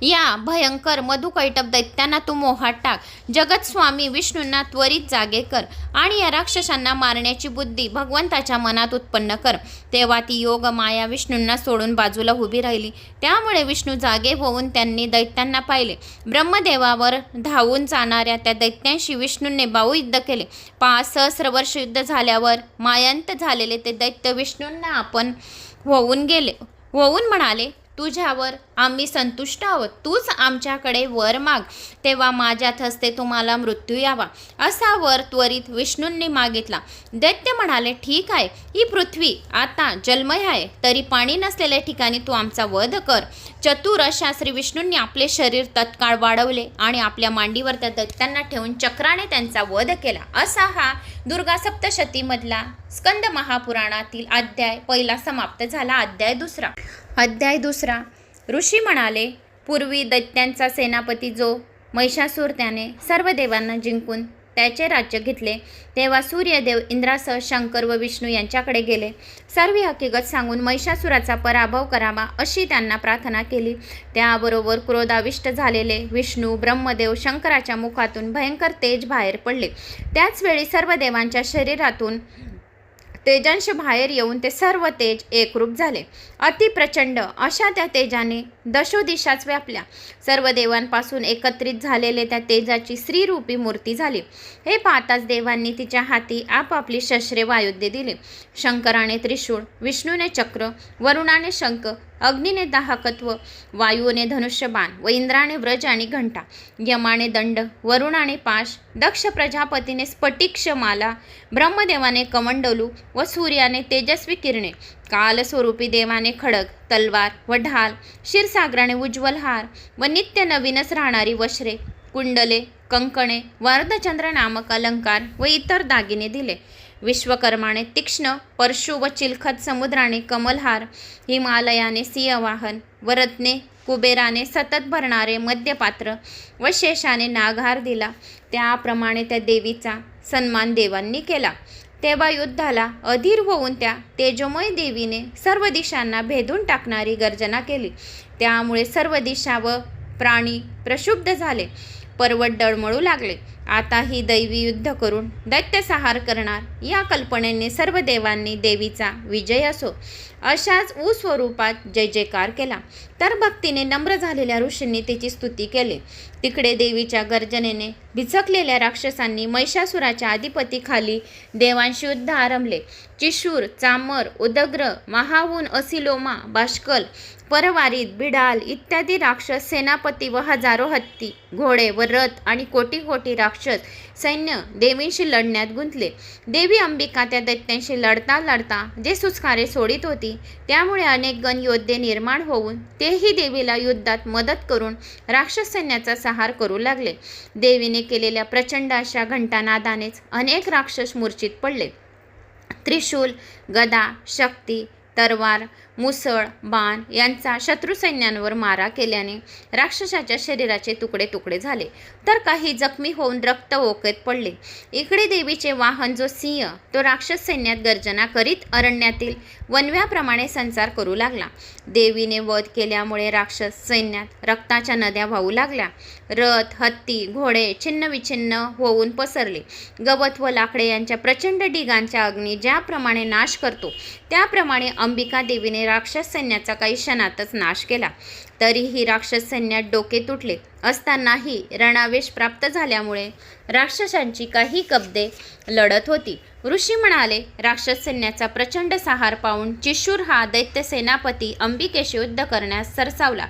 या भयंकर मधुकैटभ दैत्यांना तू मोहात टाक. जगत स्वामी विष्णूंना त्वरित जागे कर आणि या राक्षसांना मारण्याची बुद्धी भगवंताच्या मनात उत्पन्न कर. तेव्हा ती योग माया विष्णूंना सोडून बाजूला उभी राहिली. त्यामुळे विष्णू जागे होऊन त्यांनी दैत्यांना पाहिले. ब्रह्मदेवावर धावून जाणाऱ्या त्या दैत्यांशी विष्णूंनी बाहुयुद्ध केले. 5 सहस्र वर्ष युद्ध झाल्यावर मायांत झालेले ते दैत्य विष्णूंना आपण होऊन म्हणाले, तुझ्यावर आम्ही संतुष्ट आहोत. तूच आमच्याकडे वर माग, तेव्हा माझ्यात हस्ते तुम्हाला मृत्यू यावा. असा वर त्वरित विष्णूंनी मागितला. दैत्य म्हणाले, ठीक आहे, ही पृथ्वी आता जलमय आहे, तरी पाणी नसलेल्या ठिकाणी तू आमचा वध कर. चतुर अशा श्री विष्णूंनी आपले शरीर तत्काळ वाढवले आणि आपल्या मांडीवर त्या दैत्यांना ठेवून चक्राने त्यांचा वध केला. असा हा दुर्गा सप्तशतीमधला स्कंद महापुराणातील अध्याय पहिला समाप्त झाला. अध्याय दुसरा. ऋषी म्हणाले, पूर्वी दैत्यांचा सेनापती जो महिषासूर, त्याने सर्व देवांना जिंकून त्याचे राज्य घेतले. तेव्हा सूर्यदेव इंद्रासह शंकर व विष्णू यांच्याकडे गेले. सर्व हकीकत सांगून महिषासुराचा पराभव करावा अशी त्यांना प्रार्थना केली. त्याबरोबर क्रोधाविष्ट झालेले विष्णू, ब्रह्मदेव, शंकराच्या मुखातून भयंकर तेज बाहेर पडले. त्याचवेळी सर्व देवांच्या शरीरातून तेजांश बाहेर येऊन ते सर्व तेज एकरूप झाले. अतिप्रचंड अशा त्या तेजाने दशोदिशाच व्यापल्या. सर्व देवांपासून एकत्रित झालेले त्या तेजाची स्त्रीरूपी मूर्ती झाली. हे पाहताच देवांनी तिच्या हाती आपापली शस्त्रे वायुद्य दिली. शंकराने त्रिशूळ, विष्णूने चक्र, वरुणाने शंख, अग्नीने दाहकत्व, वायूने धनुष्यबाण व इंद्राने व्रज आणि घंटा, यमाने दंड, वरुणाने पाश, दक्ष प्रजापतीने स्फटिकमाला, ब्रह्मदेवाने कमंडलू व सूर्याने तेजस्वी किरणे, कालस्वरूपी देवाने खडग, तलवार व ढाल, क्षीरसागराने उज्ज्वल हार व नित्य नवीनच राहणारी वस्त्रे, कुंडले, कंकणे व अर्धचंद्र नामक अलंकार व इतर दागिने दिले. विश्वकर्माने तीक्ष्ण परशु व चिलखत, समुद्राने कमलहार, हिमालयाने सिंहवाहन व रत्ने, कुबेराने सतत भरणारे मद्यपात्र व शेषाने नागहार दिला. त्याप्रमाणे त्या देवीचा सन्मान देवांनी केला. तेव्हा युद्धाला अधीर होऊन त्या तेजोमय देवीने सर्व दिशांना भेदून टाकणारी गर्जना केली. त्यामुळे सर्व दिशा व प्राणी प्रक्षुब्ध झाले. पर्वत डळमळू लागले. आता ही दैवी युद्ध करून दैत्यसंहार करणार या कल्पनेने सर्व देवांनी देवीचा विजय असो अशाच स्वरूपात जय जयकार केला. तर भक्तीने नम्र झालेल्या ऋषींनी तिची स्तुती केली. तिकडे देवीच्या गर्जनेने भिचकलेल्या राक्षसांनी महिषासुराच्या अधिपतीखाली देवांशी युद्ध आरंभले. चिशूर, चामर, उदग्र, महावून, असिलोमा, बाष्कल, परवारीत, बिडाल इत्यादी राक्षस सेनापती व हजारो हत्ती, घोडे व रथ आणि कोटी कोटी राक्षस सैन्य देवींशी लढण्यात गुंतले. देवी अंबिका त्या दैत्यांशी लढता लढता जे सुस्कारे सोडित होती, त्यामुळे अनेक गण योद्धे निर्माण होऊन तेही देवीला युद्धात मदत करून राक्षस सैन्याचा संहार करू लागले. देवीने केलेल्या प्रचंड अशा घंटानादानेच अनेक राक्षस मूर्छित पडले. त्रिशूल, गदा, शक्ती, तरवार, मुसळ, बाण यांचा शत्रू सैन्यांवर मारा केल्याने राक्षसाच्या शरीराचे तुकडे तुकडे झाले, तर काही जखमी होऊन रक्त ओकत पडले. इकडे देवीचे वाहन जो सिंह, तो राक्षस सैन्यात गर्जना करीत अरण्यातील वनव्याप्रमाणे संचार करू लागला. देवीने वध केल्यामुळे राक्षस सैन्यात रक्ताच्या नद्या वाहू लागल्या. रथ, हत्ती, घोडे छिन्नविछिन्न होऊन पसरले. गवत व लाकडे यांच्या प्रचंड ढिगांच्या अग्नी ज्याप्रमाणे नाश करतो, त्याप्रमाणे अंबिका देवीने राक्षस सैन्याचा काही क्षणातच नाश केला. तरीही राक्षस सैन्यात डोके तुटले असतानाही रणावेश प्राप्त झाल्यामुळे राक्षसांची काही कब्दे लढत होती. ऋषी म्हणाले, राक्षस सैन्याचा प्रचंड संहार पाहून चिशूर हा दैत्य सेनापती अंबिकेशी युद्ध करण्यास सरसावला.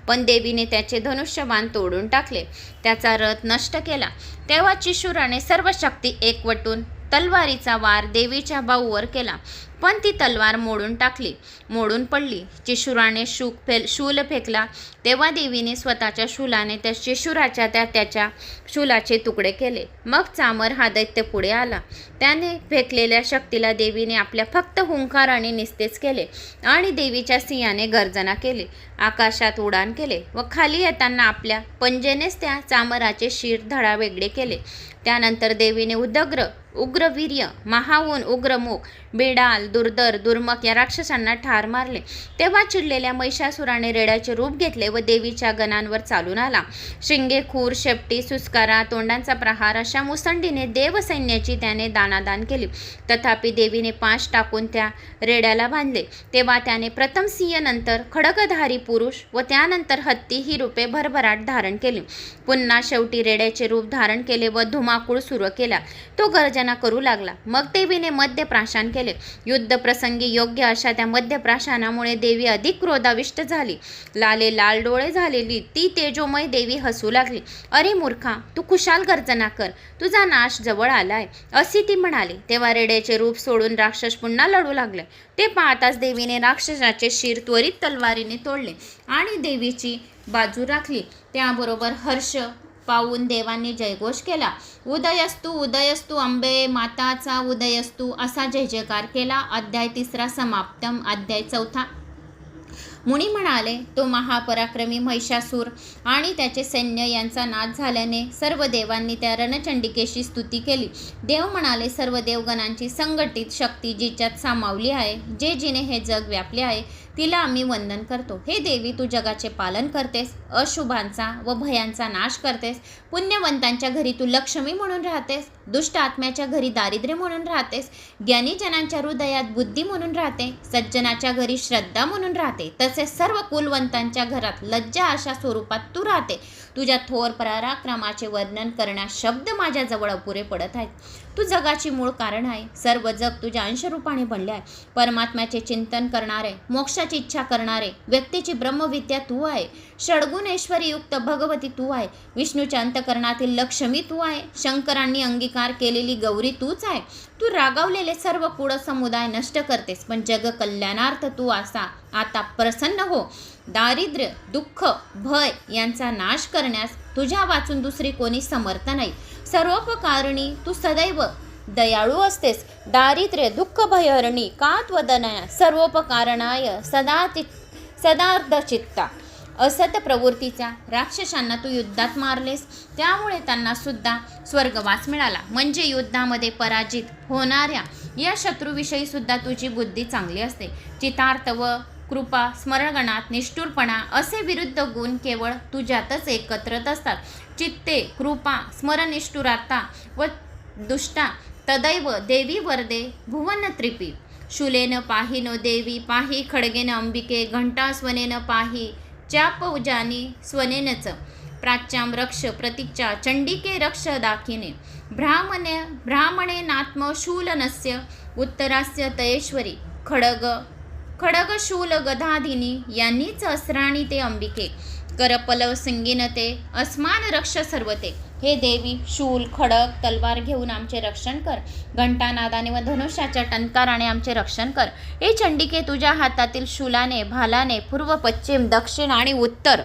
पण देवीने त्याचे धनुष्यबाण तोडून टाकले, त्याचा रथ नष्ट केला. तेव्हा चिशूराने सर्व शक्ती एकवटून तलवारीचा वार देवीच्या बाहूवर केला, पण ती तलवार मोडून पडली. चिशुराने शूल फेकला तेव्हा देवीने स्वतःच्या शूलाने त्या चिशुराच्या त्याच्या शूलाचे तुकडे केले. मग चामर हा दैत्य पुढे आला. त्याने फेकलेल्या शक्तीला देवीने आपल्या फक्त हुंकाराने निस्तेज केले आणि देवीच्या सिंहाने गर्जना केली. आकाशात उडान केले व खाली येताना आपल्या पंजेनेच त्या चामराचे शिर धडा वेगळे केले. त्यानंतर देवीने उग्रवीर्य, महाऊन, उग्रमुख, बेडाल, दुर्धर, दुर्मक या राक्षसांना ठार मारले. तेव्हा चिडलेल्या महिषासुराने रेड्याचे रूप घेतले व देवीच्या गणांवर चालून आला. शिंगे, खूर, शेपटी, सुस्कारा, तोंडांचा प्रहार अशा मुसंडीने देवसैन्याची त्याने दानादान केली. तथापि देवीने पाश टाकून त्या रेड्याला बांधले. तेव्हा त्याने प्रथम सिंह, नंतर खड्गधारी पुरुष व त्यानंतर हत्ती ही रूपे भरभराट धारण केली. पुन्हा शेवटी रेड्याचे रूप धारण केले व धुमाकूळ सुरू केला. तो गर्जना करू लागला. मग देवीने मध्यप्राशन केले. युद्धप्रसंगी योग्य अशा त्या मध्यप्राशनामुळे देवी अधिक क्रोधाविष्ट झाली. लाल डोळे झालेली ती तेजोमय देवी हसू लागली. अरे मूर्खा, तू कुशाल गर्जना कर, तुझा नाश जवळ आलाय, अशी ती म्हणाली. तेव्हा रेड्याचे रूप सोडून राक्षस पुन्हा लढू लागले. ते पाहताच देवीने राक्षसाचे शिर त्वरित तलवारीने तोडले आणि देवीची बाजू राखली. त्याबरोबर हर्ष पाहून देवांनी जयघोष केला. उदयस्तु उदयस्तु अंबे माताचा उदयस्तु असा जय जयकार केला. अध्याय 3 समाप्तम. अध्याय 4. मुनी म्हणाले, तो महापराक्रमी महिषासूर आणि त्याचे सैन्य यांचा नाश झाल्याने सर्व देवांनी त्या रणचंडिकेशी स्तुती केली. देव म्हणाले, सर्व देवगणांची संघटित शक्ती जिच्यात सामावली आहे, जिने हे जग व्यापले आहे, तिला आम्ही वंदन करतो. हे देवी, तू जगाचे पालन करतेस, अशुभांचा व भयांचा नाश करतेस. पुण्यवंतांच्या घरी तू लक्ष्मी म्हणून राहतेस, दुष्ट आत्म्याच्या घरी दारिद्र्य म्हणून राहतेस, ज्ञानीजनांच्या हृदयात बुद्धी म्हणून राहते, सज्जनाच्या घरी श्रद्धा म्हणून राहते, तसेच सर्व कुलवंतांच्या घरात लज्जा अशा स्वरूपात तू राहते. तुझ्या थोर पराक्रमाचे वर्णन करण्यास शब्द माझ्याजवळ अपुरे पडत आहेत. तू जगाची मूळ कारण आहे. सर्व जग तुझ्या अंशरूपाने बनले आहे. परमात्म्याचे चिंतन करणारे, मोक्षाची इच्छा करणारे, व्यक्तीची ब्रह्मविद्या तू आहे. षड्गुणेश्वरी युक्त भगवती तू आहे. विष्णूच्या अंतकरणातील लक्ष्मी तू आहे. शंकरांनी अंगीकार केलेली गौरी तूच आहे. तू रागावलेले सर्व कुळ समुदाय नष्ट करतेस, पण जग कल्याणार्थ तू आता प्रसन्न हो. दारिद्र्य, दुःख, भय यांचा नाश करण्यास तुझ्या वाचून दुसरी कोणी समर्थ नाही. सर्वोपकारणी तू सदैव दयाळू असतेस. दारिद्र्य, दुःख, भयहरणी, कात्वदनाय, सर्वोपकारणाय, सदार्धचित्ता. असत प्रवृत्तीच्या राक्षसांना तू युद्धात मारलेस, त्यामुळे त्यांना सुद्धा स्वर्गवास मिळाला. म्हणजे युद्धामध्ये पराजित होणाऱ्या या शत्रूविषयी सुद्धा तुझी बुद्धी चांगली असते. चितार्थ व कृपा, स्मरणगणात निष्ठुरपणा असे विरुद्ध गुण केवळ तुझ्यातच एकत्रित असतात. चित्ते, कृपा, स्मरणनिष्ठुरता व दुष्टा तदैव देवी वरदे भुवनत्रिपी. शूलेन पाहि नो देवी पाहि, खड्गेन अंबिके, घंटा स्वनेन पाहि, चापौजानी स्वनेनच, प्राच्यां रक्ष प्रतीक्षा, चंडिके रक्ष दाखिने. ब्राह्मणेनात्मशूलनस्य उत्तरास्य तयेश्वरी. खडगशूल गदाधिनी यांनीच अस्राणी ते अंबिके. करपलव सिंगिन ते अस्मान रक्ष सर्वते. हे देवी, शूल, खडग, तलवार घेऊन आमचे रक्षण कर. घंटानादाने व धनुष्याच्या टंकाराने आमचे रक्षण कर. हे चंडिके, तुझ्या हातातील शूलाने, भालाने पूर्व, पश्चिम, दक्षिण आणि उत्तर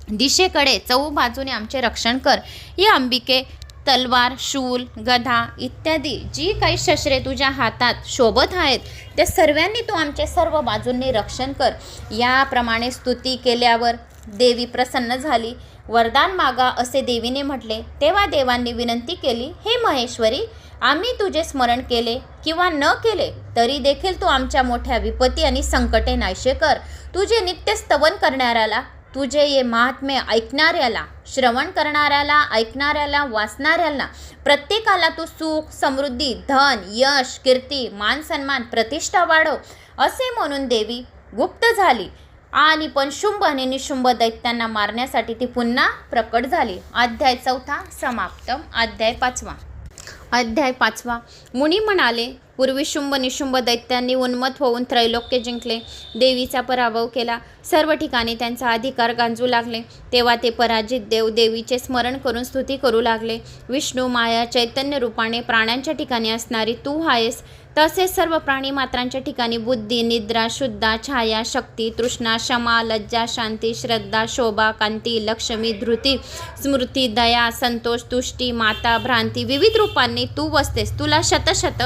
दिशेकडे चहूबाजूने आमचे रक्षण कर. ही अंबिके, तलवार, शूल, गदा इत्यादी जी काही शस्त्रे तुझ्या हातात शोभत आहेत, त्या सर्वांनी तू आमचे सर्व बाजूंनी रक्षण कर. याप्रमाणे स्तुती केल्यावर देवी प्रसन्न झाली. वरदान मागा असे देवीने म्हटले. तेव्हा देवांनी विनंती केली, हे महेश्वरी, आम्ही तुझे स्मरण केले किंवा न केले तरी देखील तू आमच्या मोठ्या विपत्ती आणि संकटे नाहीसे कर. तुझे नित्य स्तवन करणाऱ्याला, तुझे ये महात्म्य ऐकणाऱ्याला, श्रवण करणाऱ्याला, ऐकणाऱ्याला, वाचणाऱ्याला प्रत्येकाला तू सुख, समृद्धी, धन, यश, कीर्ती, मान सन्मान, प्रतिष्ठा वाढव. असे म्हणून देवी गुप्त झाली आणि पण शुंभ आणि निशुंभ दैत्यांना मारण्यासाठी ती पुन्हा प्रकट झाली. अध्याय 4 समाप्त. अध्याय 5. अध्याय 5. मुनी म्हणाले, पूर्वी शुंभ निशुंभ दैत्यांनी उन्मत्त होऊन त्रैलोक्य जिंकले, देवीचा पराभव केला, सर्व ठिकाणी त्यांचा अधिकार गांजू लागले. तेव्हा ते पराजित देव देवीचे स्मरण करून स्तुती करू लागले. विष्णू माया चैतन्य रूपाने प्राण्यांच्या ठिकाणी असणारी तू आहेस, तसेच सर्व प्राणी मात्रांच्या ठिकाणी बुद्धी, निद्रा, शुद्धा, छाया, शक्ती, तृष्णा, क्षमा, लज्जा, शांती, श्रद्धा, शोभा, कांती, लक्ष्मी, धृती, स्मृती, दया, संतोष, तुष्टी, माता, भ्रांती विविध रूपांनी तू बसतेस. तुला शतशत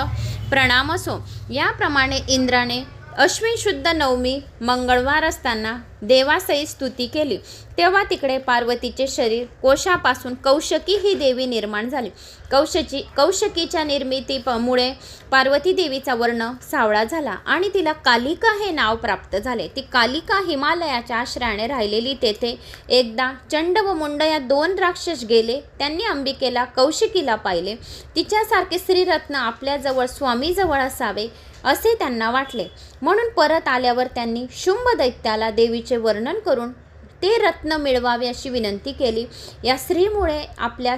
प्रणाम असो. याप्रमाणे इंद्राने अश्विन शुद्ध नवमी मंगळवार असताना देवासहित स्तुती केली. तेव्हा पार्वतीचे शरीर कोशापासून कौशकी ही देवी निर्माण झाली. कौशकीच्या निर्मितीमुळे पार्वती देवीचा वर्ण सावळा झाला आणि तिला कालिका हे नाव प्राप्त झाले. ती कालिका हिमालयाच्या आश्रयाने राहिलेली. तेथे एकदा चंड व मुंड या 2 राक्षस गेले. त्यांनी अंबिकेला कौशिकीला पाहिले. तिच्यासारखे श्रीरत्न आपल्याजवळ स्वामीजवळ असावे असे त्यांना वाटले. म्हणून परत आल्यावर त्यांनी शुंभ दैत्याला देवीचे वर्णन करून ते रत्न मिळवावे अशी विनंती केली. या स्त्रीमुळे आपल्या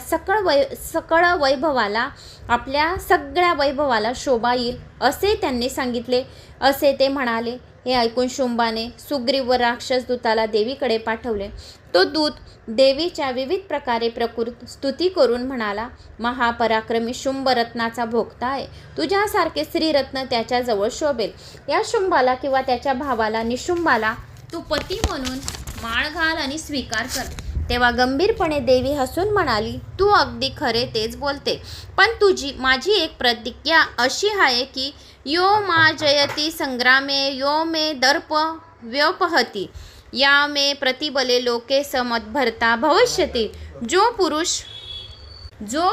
आपल्या सगळ्या वैभवाला शोभा येईल असे त्यांनी सांगितले असे ते म्हणाले. हे ऐकून शुंभाने सुग्रीव व राक्षस दूताला देवीकडे पाठवले. तो दूत देवीच्या विविध प्रकारे प्रकृत स्तुती करून म्हणाला, महापराक्रमी शुंभ रत्नाचा भोगता आहे. तुझ्यासारखे श्रीरत्न त्याच्याजवळ शोभेल. या शुंभाला किंवा त्याच्या भावाला निशुंभाला तू पती म्हणून माळ घाल आणि स्वीकार कर. तेव्हा गंभीरपणे देवी हसून म्हणाली, तू अगदी खरे तेच बोलते, पण माझी एक प्रतिज्ञा अशी आहे की यो मा जयती संग्रामे यो मे दर्प व्योपहती या मे प्रतिबले लोके समद्भरता भविष्यती. जो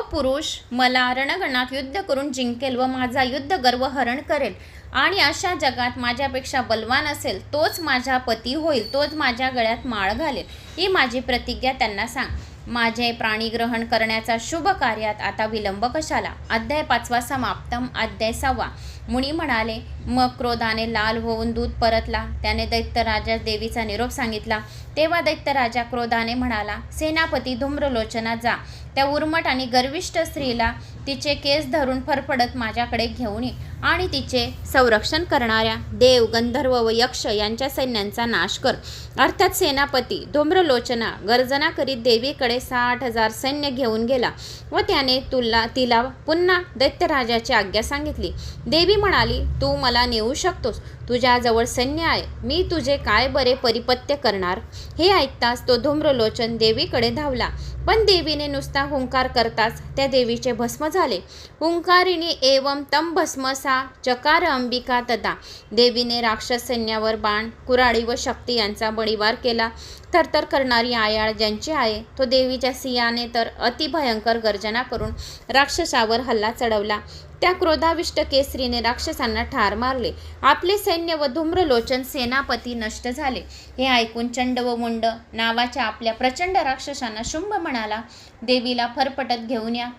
पुरुष मला रणगणात युद्ध करून जिंकेल व माझा युद्ध गर्व हरण करेल आणि अशा जगात माझ्यापेक्षा बलवान असेल, तोच माझा पती होईल, तोच माझ्या गळ्यात माळ घालेल. ही माझी प्रतिज्ञा त्यांना सांग. माझे प्राणीग्रहण करण्याचा शुभ कार्यात आता विलंब कशाला. अध्याय 5 समाप्तम. अध्याय 6. मुनी म्हणाले, मग क्रोधाने लाल होऊन दूत परतला. त्याने दैत्यराजास देवीचा निरोप सांगितला. तेव्हा दैत्यराजा क्रोधाने म्हणाला, सेनापती धूम्रलोचना, जा त्या उर्मट आणि गर्विष्ठ स्त्रीला तिचे केस धरून फरफडत माझ्याकडे घेऊन ये आणि तिचे संरक्षण करणाऱ्या देव, गंधर्व व यक्ष यांच्या सैन्यांचा नाश कर. अर्थात सेनापती धूम्रलोचना गर्जना करीत देवीकडे 60,000 सैन्य घेऊन गेला व त्याने तिला पुन्हा दैत्यराजाची आज्ञा सांगितली. देवी म्हणाली, तू मला नेऊ शकतोस, तुझ्याजवळ सैन्य आहे, मी तुझे काय बरे परिपत्य करणार. हे ऐकताच तो धूम्रलोचन देवीकडे धावला, पण देवीने नुसता हुंकार करताच त्या देवीचे भस्म झाले. हुंकारिणी एवं तम भस्मसा चकार अंबिका तदा. देवीने राक्षस सैन्यावर बाण, कुऱ्हाडी व शक्ती यांचा बळीवार केला. थरथर करणारी आयाळ ज्यांची आहे, तो देवीच्या सिंहाने तर अतिभयंकर गर्जना करून राक्षसावर हल्ला चढवला. त्या क्रोधाविष्ट केसरीने राक्षसांना ठार मारले. आपले सैन्य व धूम्रलोचन सेनापती नष्ट झाले. हे ऐकून चंड व मुंड नावाच्या आपल्या प्रचंड राक्षसांना शुंभ म्हणाला, देवीला फरफटत घेऊन या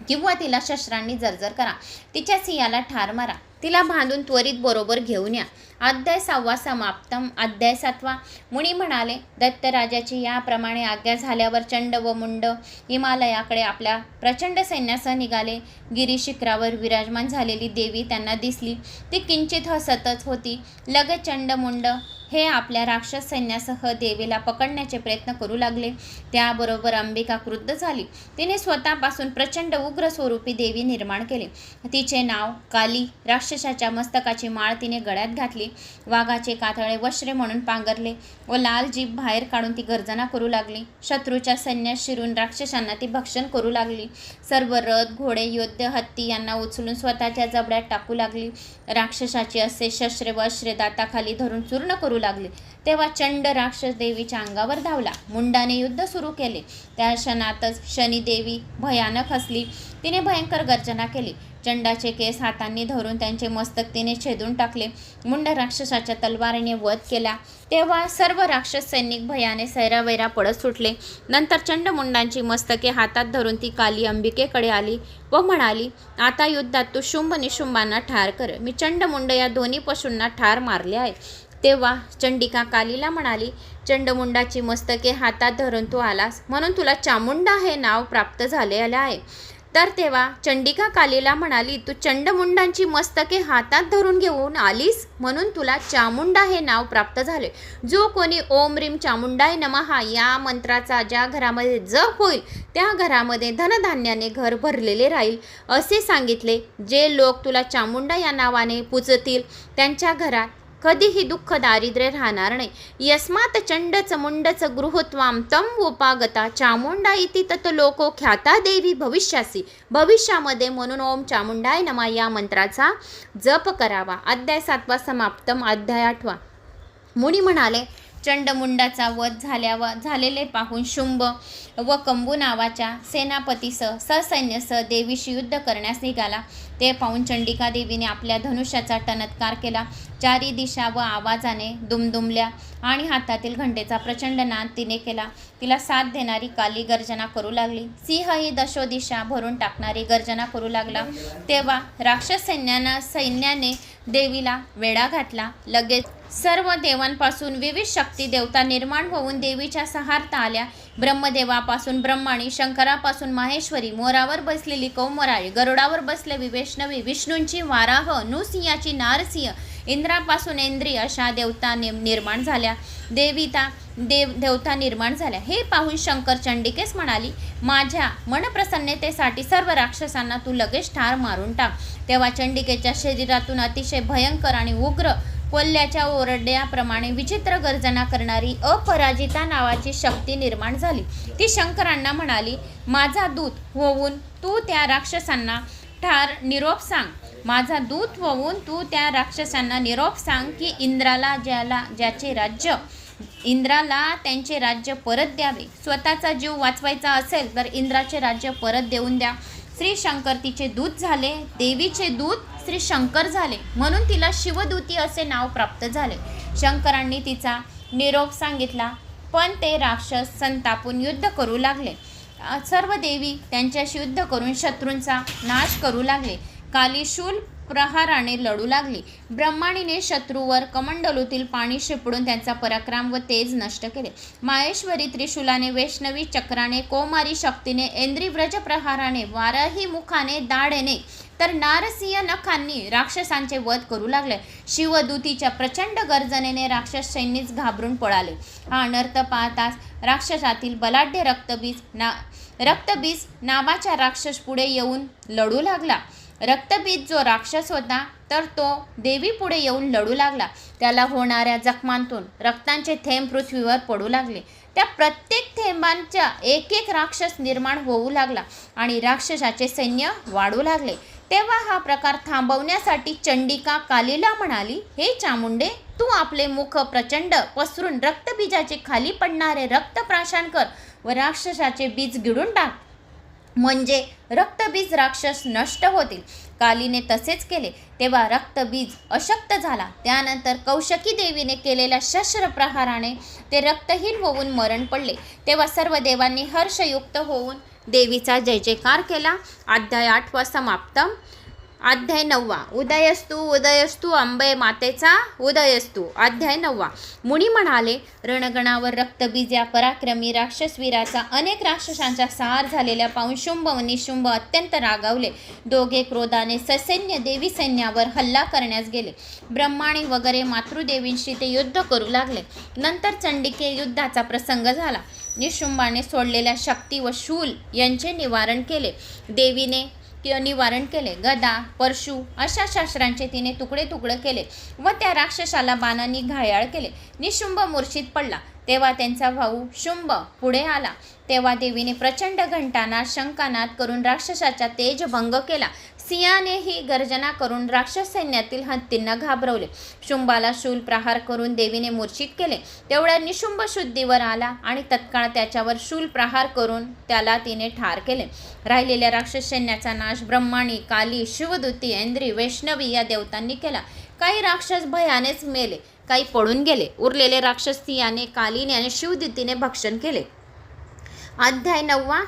किंवा तिला शस्त्रांनी जर्जर करा. तिच्या सिंहाला ठार मारा. तिला बांधून त्वरित बरोबर घेऊन या. अध्याय 6 समाप्तम. अध्याय 7. मुनी म्हणाले, दैत्यराजाची याप्रमाणे आज्ञा झाल्यावर चंड व मुंड हिमालयाकडे आपल्या प्रचंड सैन्यासह निघाले. गिरीशिखरावर विराजमान झालेली देवी त्यांना दिसली. ती किंचित हसतच होती. लगेच चंड मुंड हे आपल्या राक्षस सैन्यासह देवीला पकडण्याचे प्रयत्न करू लागले. त्याबरोबर अंबिका क्रुद्ध झाली. तिने स्वतःपासून प्रचंड उग्र स्वरूपी देवी निर्माण केले. तिचे नाव काली. राक्षसाच्या मस्तकाची माळ तिने गळ्यात घातली. वाघाचे कातळे वस्त्रे म्हणून पांघरले व लाल जीभ बाहेर काढून ती गर्जना करू लागली. शत्रूच्या सैन्यात शिरून राक्षसांना ती भक्षण करू लागली. सर्व रथ, घोडे, योद्धे, हत्ती यांना उचलून स्वतःच्या जबड्यात टाकू लागली. राक्षसाची असे शस्त्रे व अस्त्रे दाताखाली धरून चूर्ण करू लागले. तेव्हा चंड राक्षस देवीच्या अंगावर धावला. मुंडाने युद्ध सुरू केले. त्या क्षणातच शनिदेवी भयानक हसली. तिने भयंकर गर्जना केली. चंडाचे केस हातांनी धरून त्यांचे मस्तक तिने छेदून टाकले. मुंड राक्षसाच्या तलवारीने वध केला. तेव्हा सर्व राक्षस सैनिक भयाने सैरावैरा पडत सुटले. नंतर चंडमुंडांची मस्तके हातात धरून ती काली अंबिकेकडे आली व म्हणाली, आता युद्धात तू शुंभ निशुंभांना ठार कर. मी चंडमुंड या दोन्ही पशूंना ठार मारले आहे. तेव्हा चंडिका कालीला म्हणाली, चंडमुंडाची मस्तके हातात धरून तू आलास म्हणून तुला चामुंडा हे नाव प्राप्त झालेले आहे. तर तेव्हा चंडिका कालीला म्हणाली, तू चंडमुंडांची मस्तके हातात धरून घेऊन आलीस म्हणून तुला चामुंडा हे नाव प्राप्त झाले. जो कोणी ओम ह्रीम चामुंडाय नमः या मंत्राचा ज्या घरामध्ये जप होईल त्या घरामध्ये धनधान्याने घर भरलेले राहील असे सांगितले. जे लोक तुला चामुंडा या नावाने पूजतील त्यांच्या घरात कधीही दुःख दारिद्र्य राहणार नाही. यस्मात चंडच मुंडच गृहत्वाम तम उपागता चामुंडा इति तत लोको ख्याता देवी भविष्यासी. भविष्यामध्ये म्हणून ओम चामुंडाय नमः या मंत्राचा जप करावा. अध्याय 7 समाप्तम. अध्याय 8. मुनी म्हणाले, चंडमुंडाचा वध झालेले पाहून शुंभ व कंबू नावाच्या सेनापतीसह ससैन्यसह देवीशी युद्ध करण्यास निघाला. ते पाहून चंडिका देवीने आपल्या धनुष्याचा टणत्कार केला. चारी दिशा व आवाजाने दुमदुमल्या आणि हातातील घंटेचा प्रचंड नाद तिने केला. तिला साथ देणारी काली गर्जना करू लागली. सिंह ही दशोदिशा भरून टाकणारी गर्जना करू लागला. तेव्हा राक्षस सैन्याने देवीला वेढा घातला. लगेच सर्व देवांपासून विविध शक्ती देवता निर्माण होऊन देवीच्या सहारता आल्या. ब्रह्मदेवापासून ब्रह्माणी, शंकरापासून माहेश्वरी, मोरावर बसलेली कौमराळी, गरुडावर बसलेली वैष्णवी, विष्णूंची वाराह, नृसिंहाची नारसिंह, इंद्रापासून इंद्री अशा देवता निर्माण झाल्या. देवता निर्माण झाल्या. हे पाहून शंकर चंडिकेस म्हणाली, माझ्या मनप्रसन्नतेसाठी सर्व राक्षसांना तू लगेच ठार मारून टाक. तेव्हा चंडिकेच्या शरीरातून अतिशय भयंकर आणि उग्र कोल्ह्याच्या ओरड्याप्रमाणे विचित्र गर्जना करणारी अपराजिता नावाची शक्ती निर्माण झाली. ती शंकरांना म्हणाली, माझा दूत होऊन तू त्या राक्षसांना निरोप सांग. माझा दूत होऊन तू त्या राक्षसांना निरोप सांग की इंद्राला त्यांचे राज्य परत द्यावे. स्वतःचा जीव वाचवायचा असेल तर इंद्राचे राज्य परत देऊन द्या. श्री शंकर तिचे दूत झाले. देवीचे दूत श्री शंकर झाले म्हणून तिला शिवदूती असे नाव प्राप्त झाले. शंकरांनी तिचा निरोप सांगितला पण ते राक्षस संतापून युद्ध करू लागले. सर्व देवी त्यांच्याशी युद्ध करून शत्रूंचा नाश करू लागले. काली शूल प्रहाराने लढू लागली. ब्रह्माणीने शत्रूवर कमंडलूतील पाणी शिपडून त्यांचा पराक्रम व तेज नष्ट केले. माहेश्वरी त्रिशूलाने, वैष्णवी चक्राने, कौमारी शक्तीने, ऐंद्री व्रज प्रहाराने, वाराही मुखाने, दाढेने तर नारसिंह नखांनी राक्षसांचे वध करू लागले. शिवदूतीच्या प्रचंड गर्जनेने राक्षस सैन्यच घाबरून पळाले. हा अनर्थ पाहताच राक्षसातील बलाढ्य रक्तबीज नावाच्या राक्षस पुढे येऊन लढू लागला. रक्तबीज जो राक्षस होता तर तो देवी पुढे येऊन लढू लागला. त्याला होणाऱ्या जखमांतून रक्तांचे थेंब पृथ्वीवर पडू लागले. त्या प्रत्येक थेंबांचा एक एक राक्षस निर्माण होऊ लागला आणि राक्षसाचे सैन्य वाढू लागले. तेव्हा हा प्रकार थांबवण्यासाठी चंडिका कालीला म्हणाली, हे चामुंडे, तू आपले मुख प्रचंड पसरून रक्तबीजाचे खाली पडणारे रक्त प्राशन कर व राक्षसाचे बीज गिळून टाक, म्हणजे रक्तबीज राक्षस नष्ट होतील. कालीने तसेच केले. तेव्हा रक्तबीज अशक्त झाला. त्यानंतर कौशकी देवीने केलेल्या शस्त्र प्रहाराने ते रक्तहीन होऊन मरण पडले. तेव्हा सर्व देवांनी हर्षयुक्त होऊन देवीचा जय जयकार केला. अध्याय 8 समाप्तम. अध्याय 9 उदयस्तु उदयस्तु अंबे मातेचा उदयस्तु. अध्याय 9 मुनी म्हणाले, रणगणावर रक्तबीज या पराक्रमी राक्षसवीराचा अनेक राक्षसांचा संहार झालेल्या पाहून शुंभ व निशुंभ अत्यंत रागावले. दोघे क्रोधाने ससैन्य देवी सैन्यावर हल्ला करण्यास गेले. ब्रह्माणी वगैरे मातृदेवींशी ते युद्ध करू लागले. नंतर चंडिके युद्धाचा प्रसंग झाला. निशुंभाने सोडलेल्या शक्ती व शूल यांचे निवारण केले. देवीने निवारण केले. गदा, परशु अशा शस्त्रांचे तिने तुकडे तुकडे केले व त्या राक्षसाला बाणांनी घायाळ केले. निशुंभ मूर्छित पडला. तेव्हा त्यांचा भाऊ शुंभ पुढे आला. तेव्हा देवीने प्रचंड घंटानाद शंखानाद करून राक्षसाचा तेज भंग केला. सिंहानेही गर्जना करून राक्षस सैन्यातील हत्तींना घाबरवले. शुंभाला शूल प्रहार करून देवीने मूर्छित केले. तेवढ्या निशुंभ शुद्धीवर आला आणि तत्काळ त्याच्यावर शूल प्रहार करून त्याला तिने ठार केले. राहिलेल्या राक्षस सैन्याचा नाश ब्रह्माणी, काली, शिवदूती, ऐंद्री, वैष्णवी या देवतांनी केला. काही राक्षस भयानेच मेले, काही पळून गेले. उरलेले राक्षस सिंहाने, कालीने आणि शिवदूतीने भक्षण केले. अध्याय 9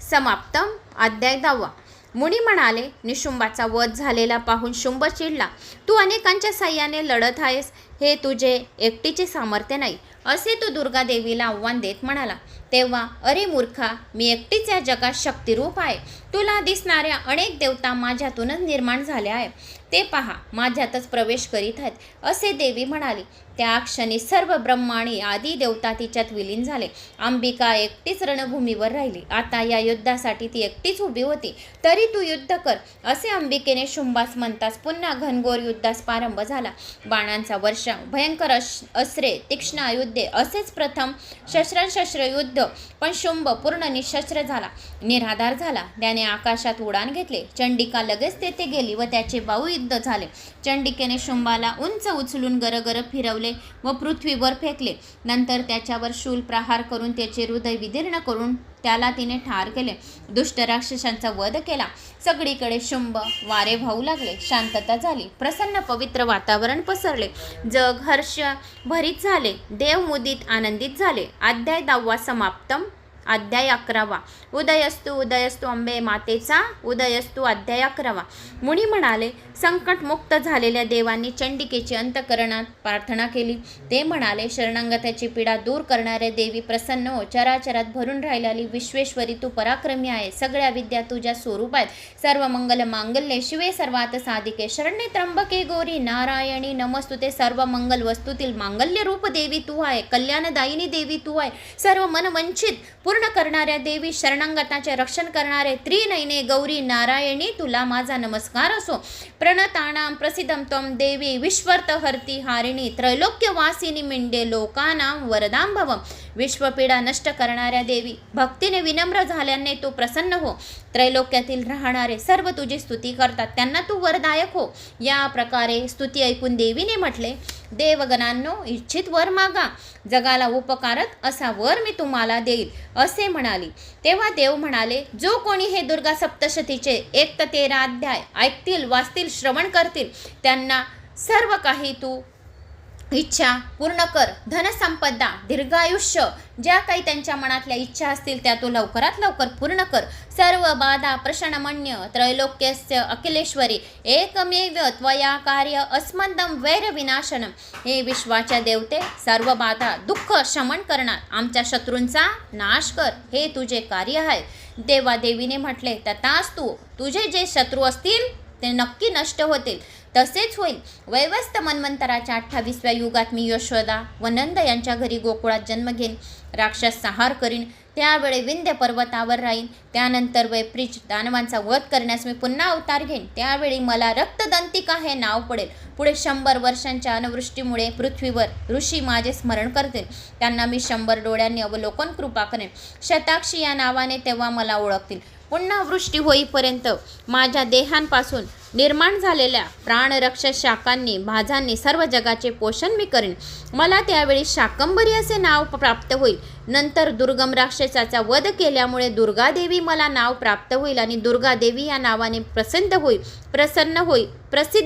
समाप्तम. अध्याय 10 मुनी म्हणाले, निशुंभाचा वध झालेला पाहून शुंभ चिडला. तू अनेकांच्या साह्याने लढत आहेस. हे तुझे एकटीचे सामर्थ्य नाही. असे तो दुर्गा देवीला आव्हान देत म्हणाला. तेव्हा अरे मूर्खा, मी एकटीच या जगात शक्तिरूप आहे. तुला दिसणाऱ्या अनेक देवता माझ्यातूनच निर्माण झाल्या आहे. ते पहा, माझ्यातच प्रवेश करीत आहेत, असे देवी म्हणाली. त्या क्षणी सर्व ब्रह्माणी आदी देवता तिच्यात विलीन झाले. अंबिका एकटीच रणभूमीवर राहिली. आता या युद्धासाठी ती एकटीच उभी होती. तरी तू युद्ध कर, असे अंबिकेने शुंभास म्हणताच पुन्हा घनघोर युद्धास प्रारंभ झाला. बाणांचा वर्षाव, भयंकर अस्त्रे, तीक्ष्ण आयुधे, असेच प्रथम शस्त्रांशस्त्र युद्ध. पण शुंभ पूर्ण निशस्त्र झाला, निराधार झाला. त्याने आकाशात उडान घेतले. चंडिका लगेच तेथे गेली व त्याचे बाहुयुद्ध झाले. चंडिकेने शुंभाला उंच उचलून गरगर फिरवले व पृथ्वीवर फेकले. नंतर त्याच्यावर शूल प्रहार करून त्याचे हृदय विदीर्ण करून त्याला तिने ठार केले. दुष्ट राक्षसांचा वध केला. सगळीकडे शुंभ वारे वाहू लागले. शांतता झाली. प्रसन्न पवित्र वातावरण पसरले. जग हर्ष भरीत झाले. देव मुदित आनंदित झाले. अध्याय 10 समाप्तम. अध्याय 11. उदयस्तु उदयस्तु अंबे मातेचा उदयस्तु. अध्याय 11. मुनी म्हणाले, संकटमुक्त झालेल्या देवांनी चंडिकेची अंतःकरणात प्रार्थना केली. ते म्हणाले, शरणागताची पीडा दूर करणारे देवी प्रसन्न हो. चराचरात भरून राहिलेली विश्वेश्वरी तू पराक्रमी आहे. सगळ्या विद्या तुझ्या स्वरूप आहेत. सर्व मंगल मांगल्ये शिवे सर्वात साधिके शरण्ये त्र्यंबके गौरी नारायणी नमस्तुते. सर्व मंगल वस्तूतील मांगल्य रूप देवी तू आहे. कल्याणदायिनी देवी तू आहे. सर्व मनवंचित पूर्ण करणाऱ्या देवी, शरणागताचे रक्षण करणारे त्रिनयने गौरी नारायणी तुला माझा नमस्कार असो. प्रणतानां प्रसिद्धं त्वं देवी विश्वर्त हरती हारिणी त्रैलोक्यवासिनी मिंडे लोकानां वरदां भव. विश्वपीडा नष्ट करणाऱ्या देवी, भक्तीने विनम्र झाल्याने तू प्रसन्न हो. त्रैलोक्यातील राहणारे सर्व तुझी स्तुती करतात, त्यांना तू वरदायक हो. या प्रकारे स्तुती ऐकून देवीने म्हटले, देवगणांनो, इच्छित वर मागा. जगाला उपकारक असा वर मी तुम्हाला देईल, असे म्हणाली. तेव्हा देव म्हणाले, जो कोणी हे दुर्गा सप्तशतीचे 1 ते 13 अध्याय ऐकतील, वाचतील, श्रवण करतील, त्यांना सर्व काही तू इच्छा पूर्ण कर. धनसंपदा, दीर्घायुष्य, ज्या काही त्यांच्या मनातल्या इच्छा असतील त्या तू लवकरात लवकर पूर्ण कर. सर्व बाधा प्रशमन्य त्रैलोक्यस्य अखिलेश्वरी एकमेव त्वया कार्य अस्मदं वैरविनाशनम. हे विश्वाच्या देवते, सर्व बाधा दुःख शमन करणार, आमच्या शत्रूंचा नाश कर, हे तुझे कार्य आहे. देवादेवीने म्हटले, तथास्तु. तुझे जे शत्रू असतील ते नक्की नष्ट होतील. तसेच होईल. वैवस्त मन्वंतराच्या 28व्या युगात मी यशोदा व नंद यांच्या घरी गोकुळात जन्म घेईन. राक्षस संहार करीन. त्यावेळी विंध्य पर्वतावर राहीन. त्यानंतर वैप्रिच दानवांचा वध करण्यास मी पुन्हा अवतार घेईन. त्यावेळी मला रक्तदंतिका हे नाव पडेल. पुढे 100 वर्षांच्या अनावृष्टीमुळे पृथ्वीवर ऋषी माझे स्मरण करतील. त्यांना मी 100 डोळ्यांनी अवलोकन कृपा करेन. शताक्षी या नावाने तेव्हा मला ओळखतील. पुन्हा वृष्टी होईपर्यंत माझ्या देहांपासून निर्माण झालेल्या प्राणरक्षक शाखांनी भाजांनी सर्व जगाचे पोषण मी करेन. मला त्यावेळी शाकंभरी असे नाव प्राप्त होईल. नंतर दुर्गम राक्षसाचा वध केल्यामुळे दुर्गादेवी मला नाव प्राप्त होईल आणि दुर्गादेवी या नावाने प्रसिद्ध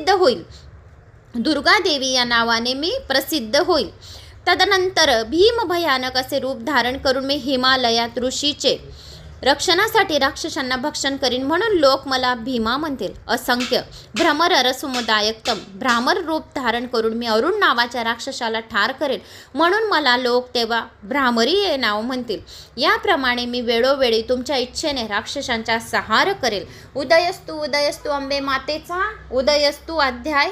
होईल. दुर्गादेवी या नावाने मी प्रसिद्ध होईल. तदनंतर भीम भयानक असे रूप धारण करून मी हिमालयात ऋषीचे रक्षणासाठी राक्षसांना भक्षण करीन, म्हणून लोक मला भीमा म्हणतील. असंख्य भ्रमर रसमुदायकतम भ्रामर रूप धारण करून मी अरुण नावाच्या राक्षसाला ठार करेन, म्हणून मला लोक तेव्हा भ्रामरी हे नाव म्हणतील. याप्रमाणे मी वेळोवेळी तुमच्या इच्छेने राक्षसांचा संहार करेल. उदयस्तु उदयस्तु अंबे मातेचा उदयस्तु. अध्याय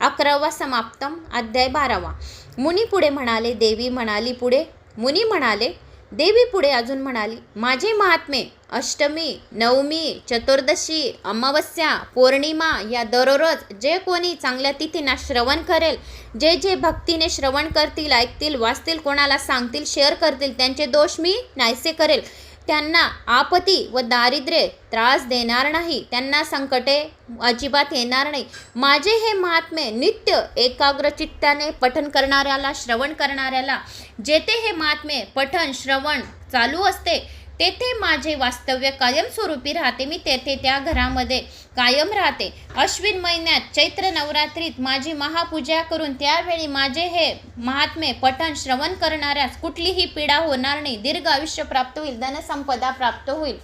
11 समाप्तम. अध्याय 12. मुनी पुढे म्हणाले. देवी म्हणाली पुढे. मुनी म्हणाले. देवी पुढे अजून म्हणाली, माझे महात्मे अष्टमी, नवमी, चतुर्दशी, अमावस्या, पौर्णिमा या दररोज जे कोणी चांगल्या तिथींना श्रवण करेल, जे जे भक्तीने श्रवण करतील, ऐकतील, वाचतील, कोणाला सांगतील, शेअर करतील, त्यांचे दोष मी नाहीसे करेल. त्यांना आपत्ती व दारिद्र्य त्रास देणार नाही. त्यांना संकटे अजिबात येणार नाही. माझे हे महात्मे नित्य एकाग्र चित्ताने पठन करणाऱ्याला, श्रवण करणाऱ्याला, जेथे हे महात्मे पठन श्रवण चालू असते तेथे माझे वास्तव्य कायमस्वरूपी राहते. मी तेथे त्या घरामध्ये कायम राहते. अश्विन महिन्यात चैत्र नवरात्रीत माझी महापूजा करून त्यावेळी माझे हे महात्मे पठण श्रवण करणाऱ्यास कुठलीही पीडा होणार नाही. दीर्घ आयुष्य प्राप्त होईल. धनसंपदा प्राप्त होईल.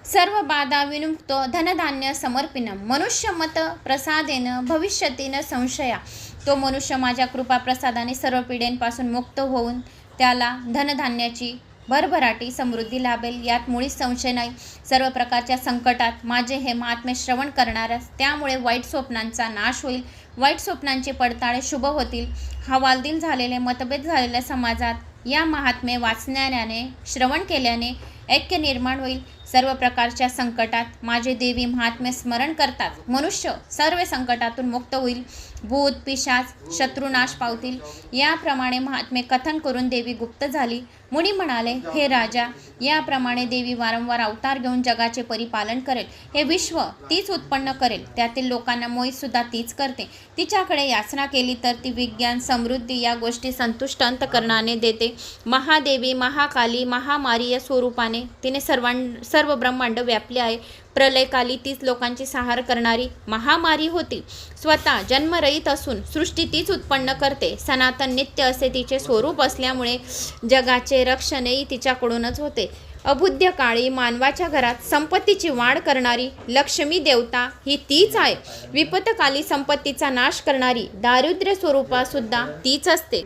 सर्व बाधा विमुक्त धनधान्य समर्पिणम मनुष्यमत प्रसादेन भविष्यतीन संशया. तो मनुष्य माझ्या कृपाप्रसादाने सर्व पिढ्यांपासून मुक्त होऊन त्याला धनधान्याची भरभराटी समृद्धी लाभेल, यात मुळीच संशय नाही. सर्व प्रकारच्या संकटात माझे हे महात्म्य श्रवण करणाऱ्यास त्यामुळे वाईट स्वप्नांचा नाश होईल, वाईट स्वप्नांचे पडताळे शुभ होतील. हवालदिल झालेले, मतभेद झालेल्या समाजात या महात्म्य वाचण्याने, श्रवण केल्याने ऐक्य निर्माण होईल. सर्व प्रकारच्या संकटात माझे देवी महात्म्य स्मरण करतात मनुष्य सर्व संकटातून मुक्त होईल. भूत पिशाच शत्रुनाश पावतील. याप्रमाणे महात्म्य कथन करून देवी गुप्त झाली. मुनी म्हणाले, हे राजा, याप्रमाणे देवी वारंवार अवतार घेऊन जगाचे परिपालन करेल. हे विश्व तीच उत्पन्न करेल, त्यातील लोकांना मोहित सुद्धा तीच करते. तिच्याकडे याचना केली तर ती विज्ञान समृद्धी या गोष्टी संतुष्ट अंतकरणाने देते. महादेवी महाकाली महामारी या स्वरूपाने तिने सर्व ब्रह्मांड व्यापले आहे. प्रलयकाली तीच लोकांची संहार करणारी महामारी होती. स्वतः जन्मरहित असून सृष्टी तीच उत्पन्न करते. सनातन नित्य असे तिचे स्वरूप असल्यामुळे जगाचे रक्षणही तिच्याकडूनच होते. अबुद्ध काळी मानवाच्या घरात संपत्तीची वाढ करणारी लक्ष्मी देवता ही तीच आहे. विपत्काली संपत्तीचा नाश करणारी दारिद्र्य स्वरूपा सुद्धा तीच असते.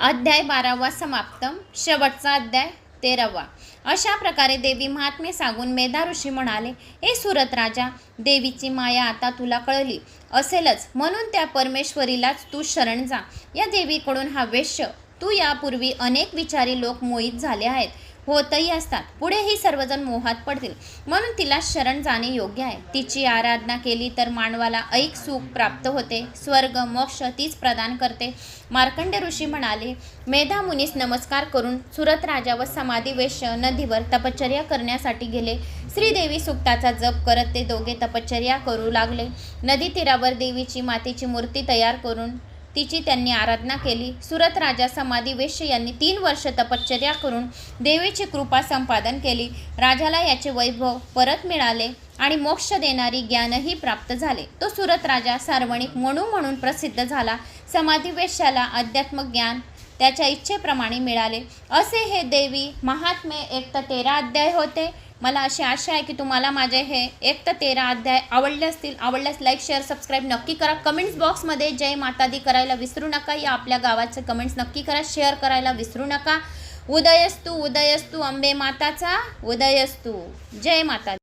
अध्याय 12वा समाप्त. शेवटचा अध्याय 13वा. अशा प्रकारे देवी महात्म्य सांगून मेधा ऋषी म्हणाले, हे सुरत राजा, देवीची माया आता तुला कळली असेलच, म्हणून त्या परमेश्वरीलाच तू शरण जा. या देवीकडून हा वेश्य तू यापूर्वी अनेक विचारी लोक मोहित झाले आहेत, होतही असतात, पुढेही सर्वजण मोहात पडतील, म्हणून तिला शरण जाणे योग्य आहे. तिची आराधना केली तर मानवाला ऐक सुख प्राप्त होते. स्वर्ग मोक्ष तीच प्रदान करते. मार्कंड ऋषी म्हणाले, मेधा मुनीस नमस्कार करून सुरत राजा व समाधी वेश्य नदीवर तपश्चर्या करण्यासाठी गेले. श्रीदेवी सुक्ताचा जप करत ते दोघे तपश्चर्या करू लागले. नदी तीरावर देवीची मातीची मूर्ती तयार करून तिची त्यांनी आराधना केली. सुरत राजा समाधी वेश्य यांनी 3 वर्ष तपश्चर्या करून देवीची कृपा संपादन केली. राजाला याचे वैभव परत मिळाले आणि मोक्ष देणारी ज्ञानही प्राप्त झाले. तो सुरत राजा सार्वणिक म्हणून प्रसिद्ध झाला. समाधी वेश्याला अध्यात्म ज्ञान त्याच्या इच्छेप्रमाणे मिळाले. असे हे देवी महात्म्य 1 ते 13 अध्याय होते. मला अशी आशा आहे की तुम्हाला माझे हे 1 ते 13 अध्याय आवडले असतील. आवडल्यास लाईक शेअर सबस्क्राईब नक्की करा. कमेंट्स बॉक्समध्ये जय माता दी करायला विसरू नका. या आपल्या गावाचे कमेंट्स नक्की करा. शेअर करायला विसरू नका. उदयस्तु उदयस्तु अंबे माताचा उदयस्तु. जय माता दी.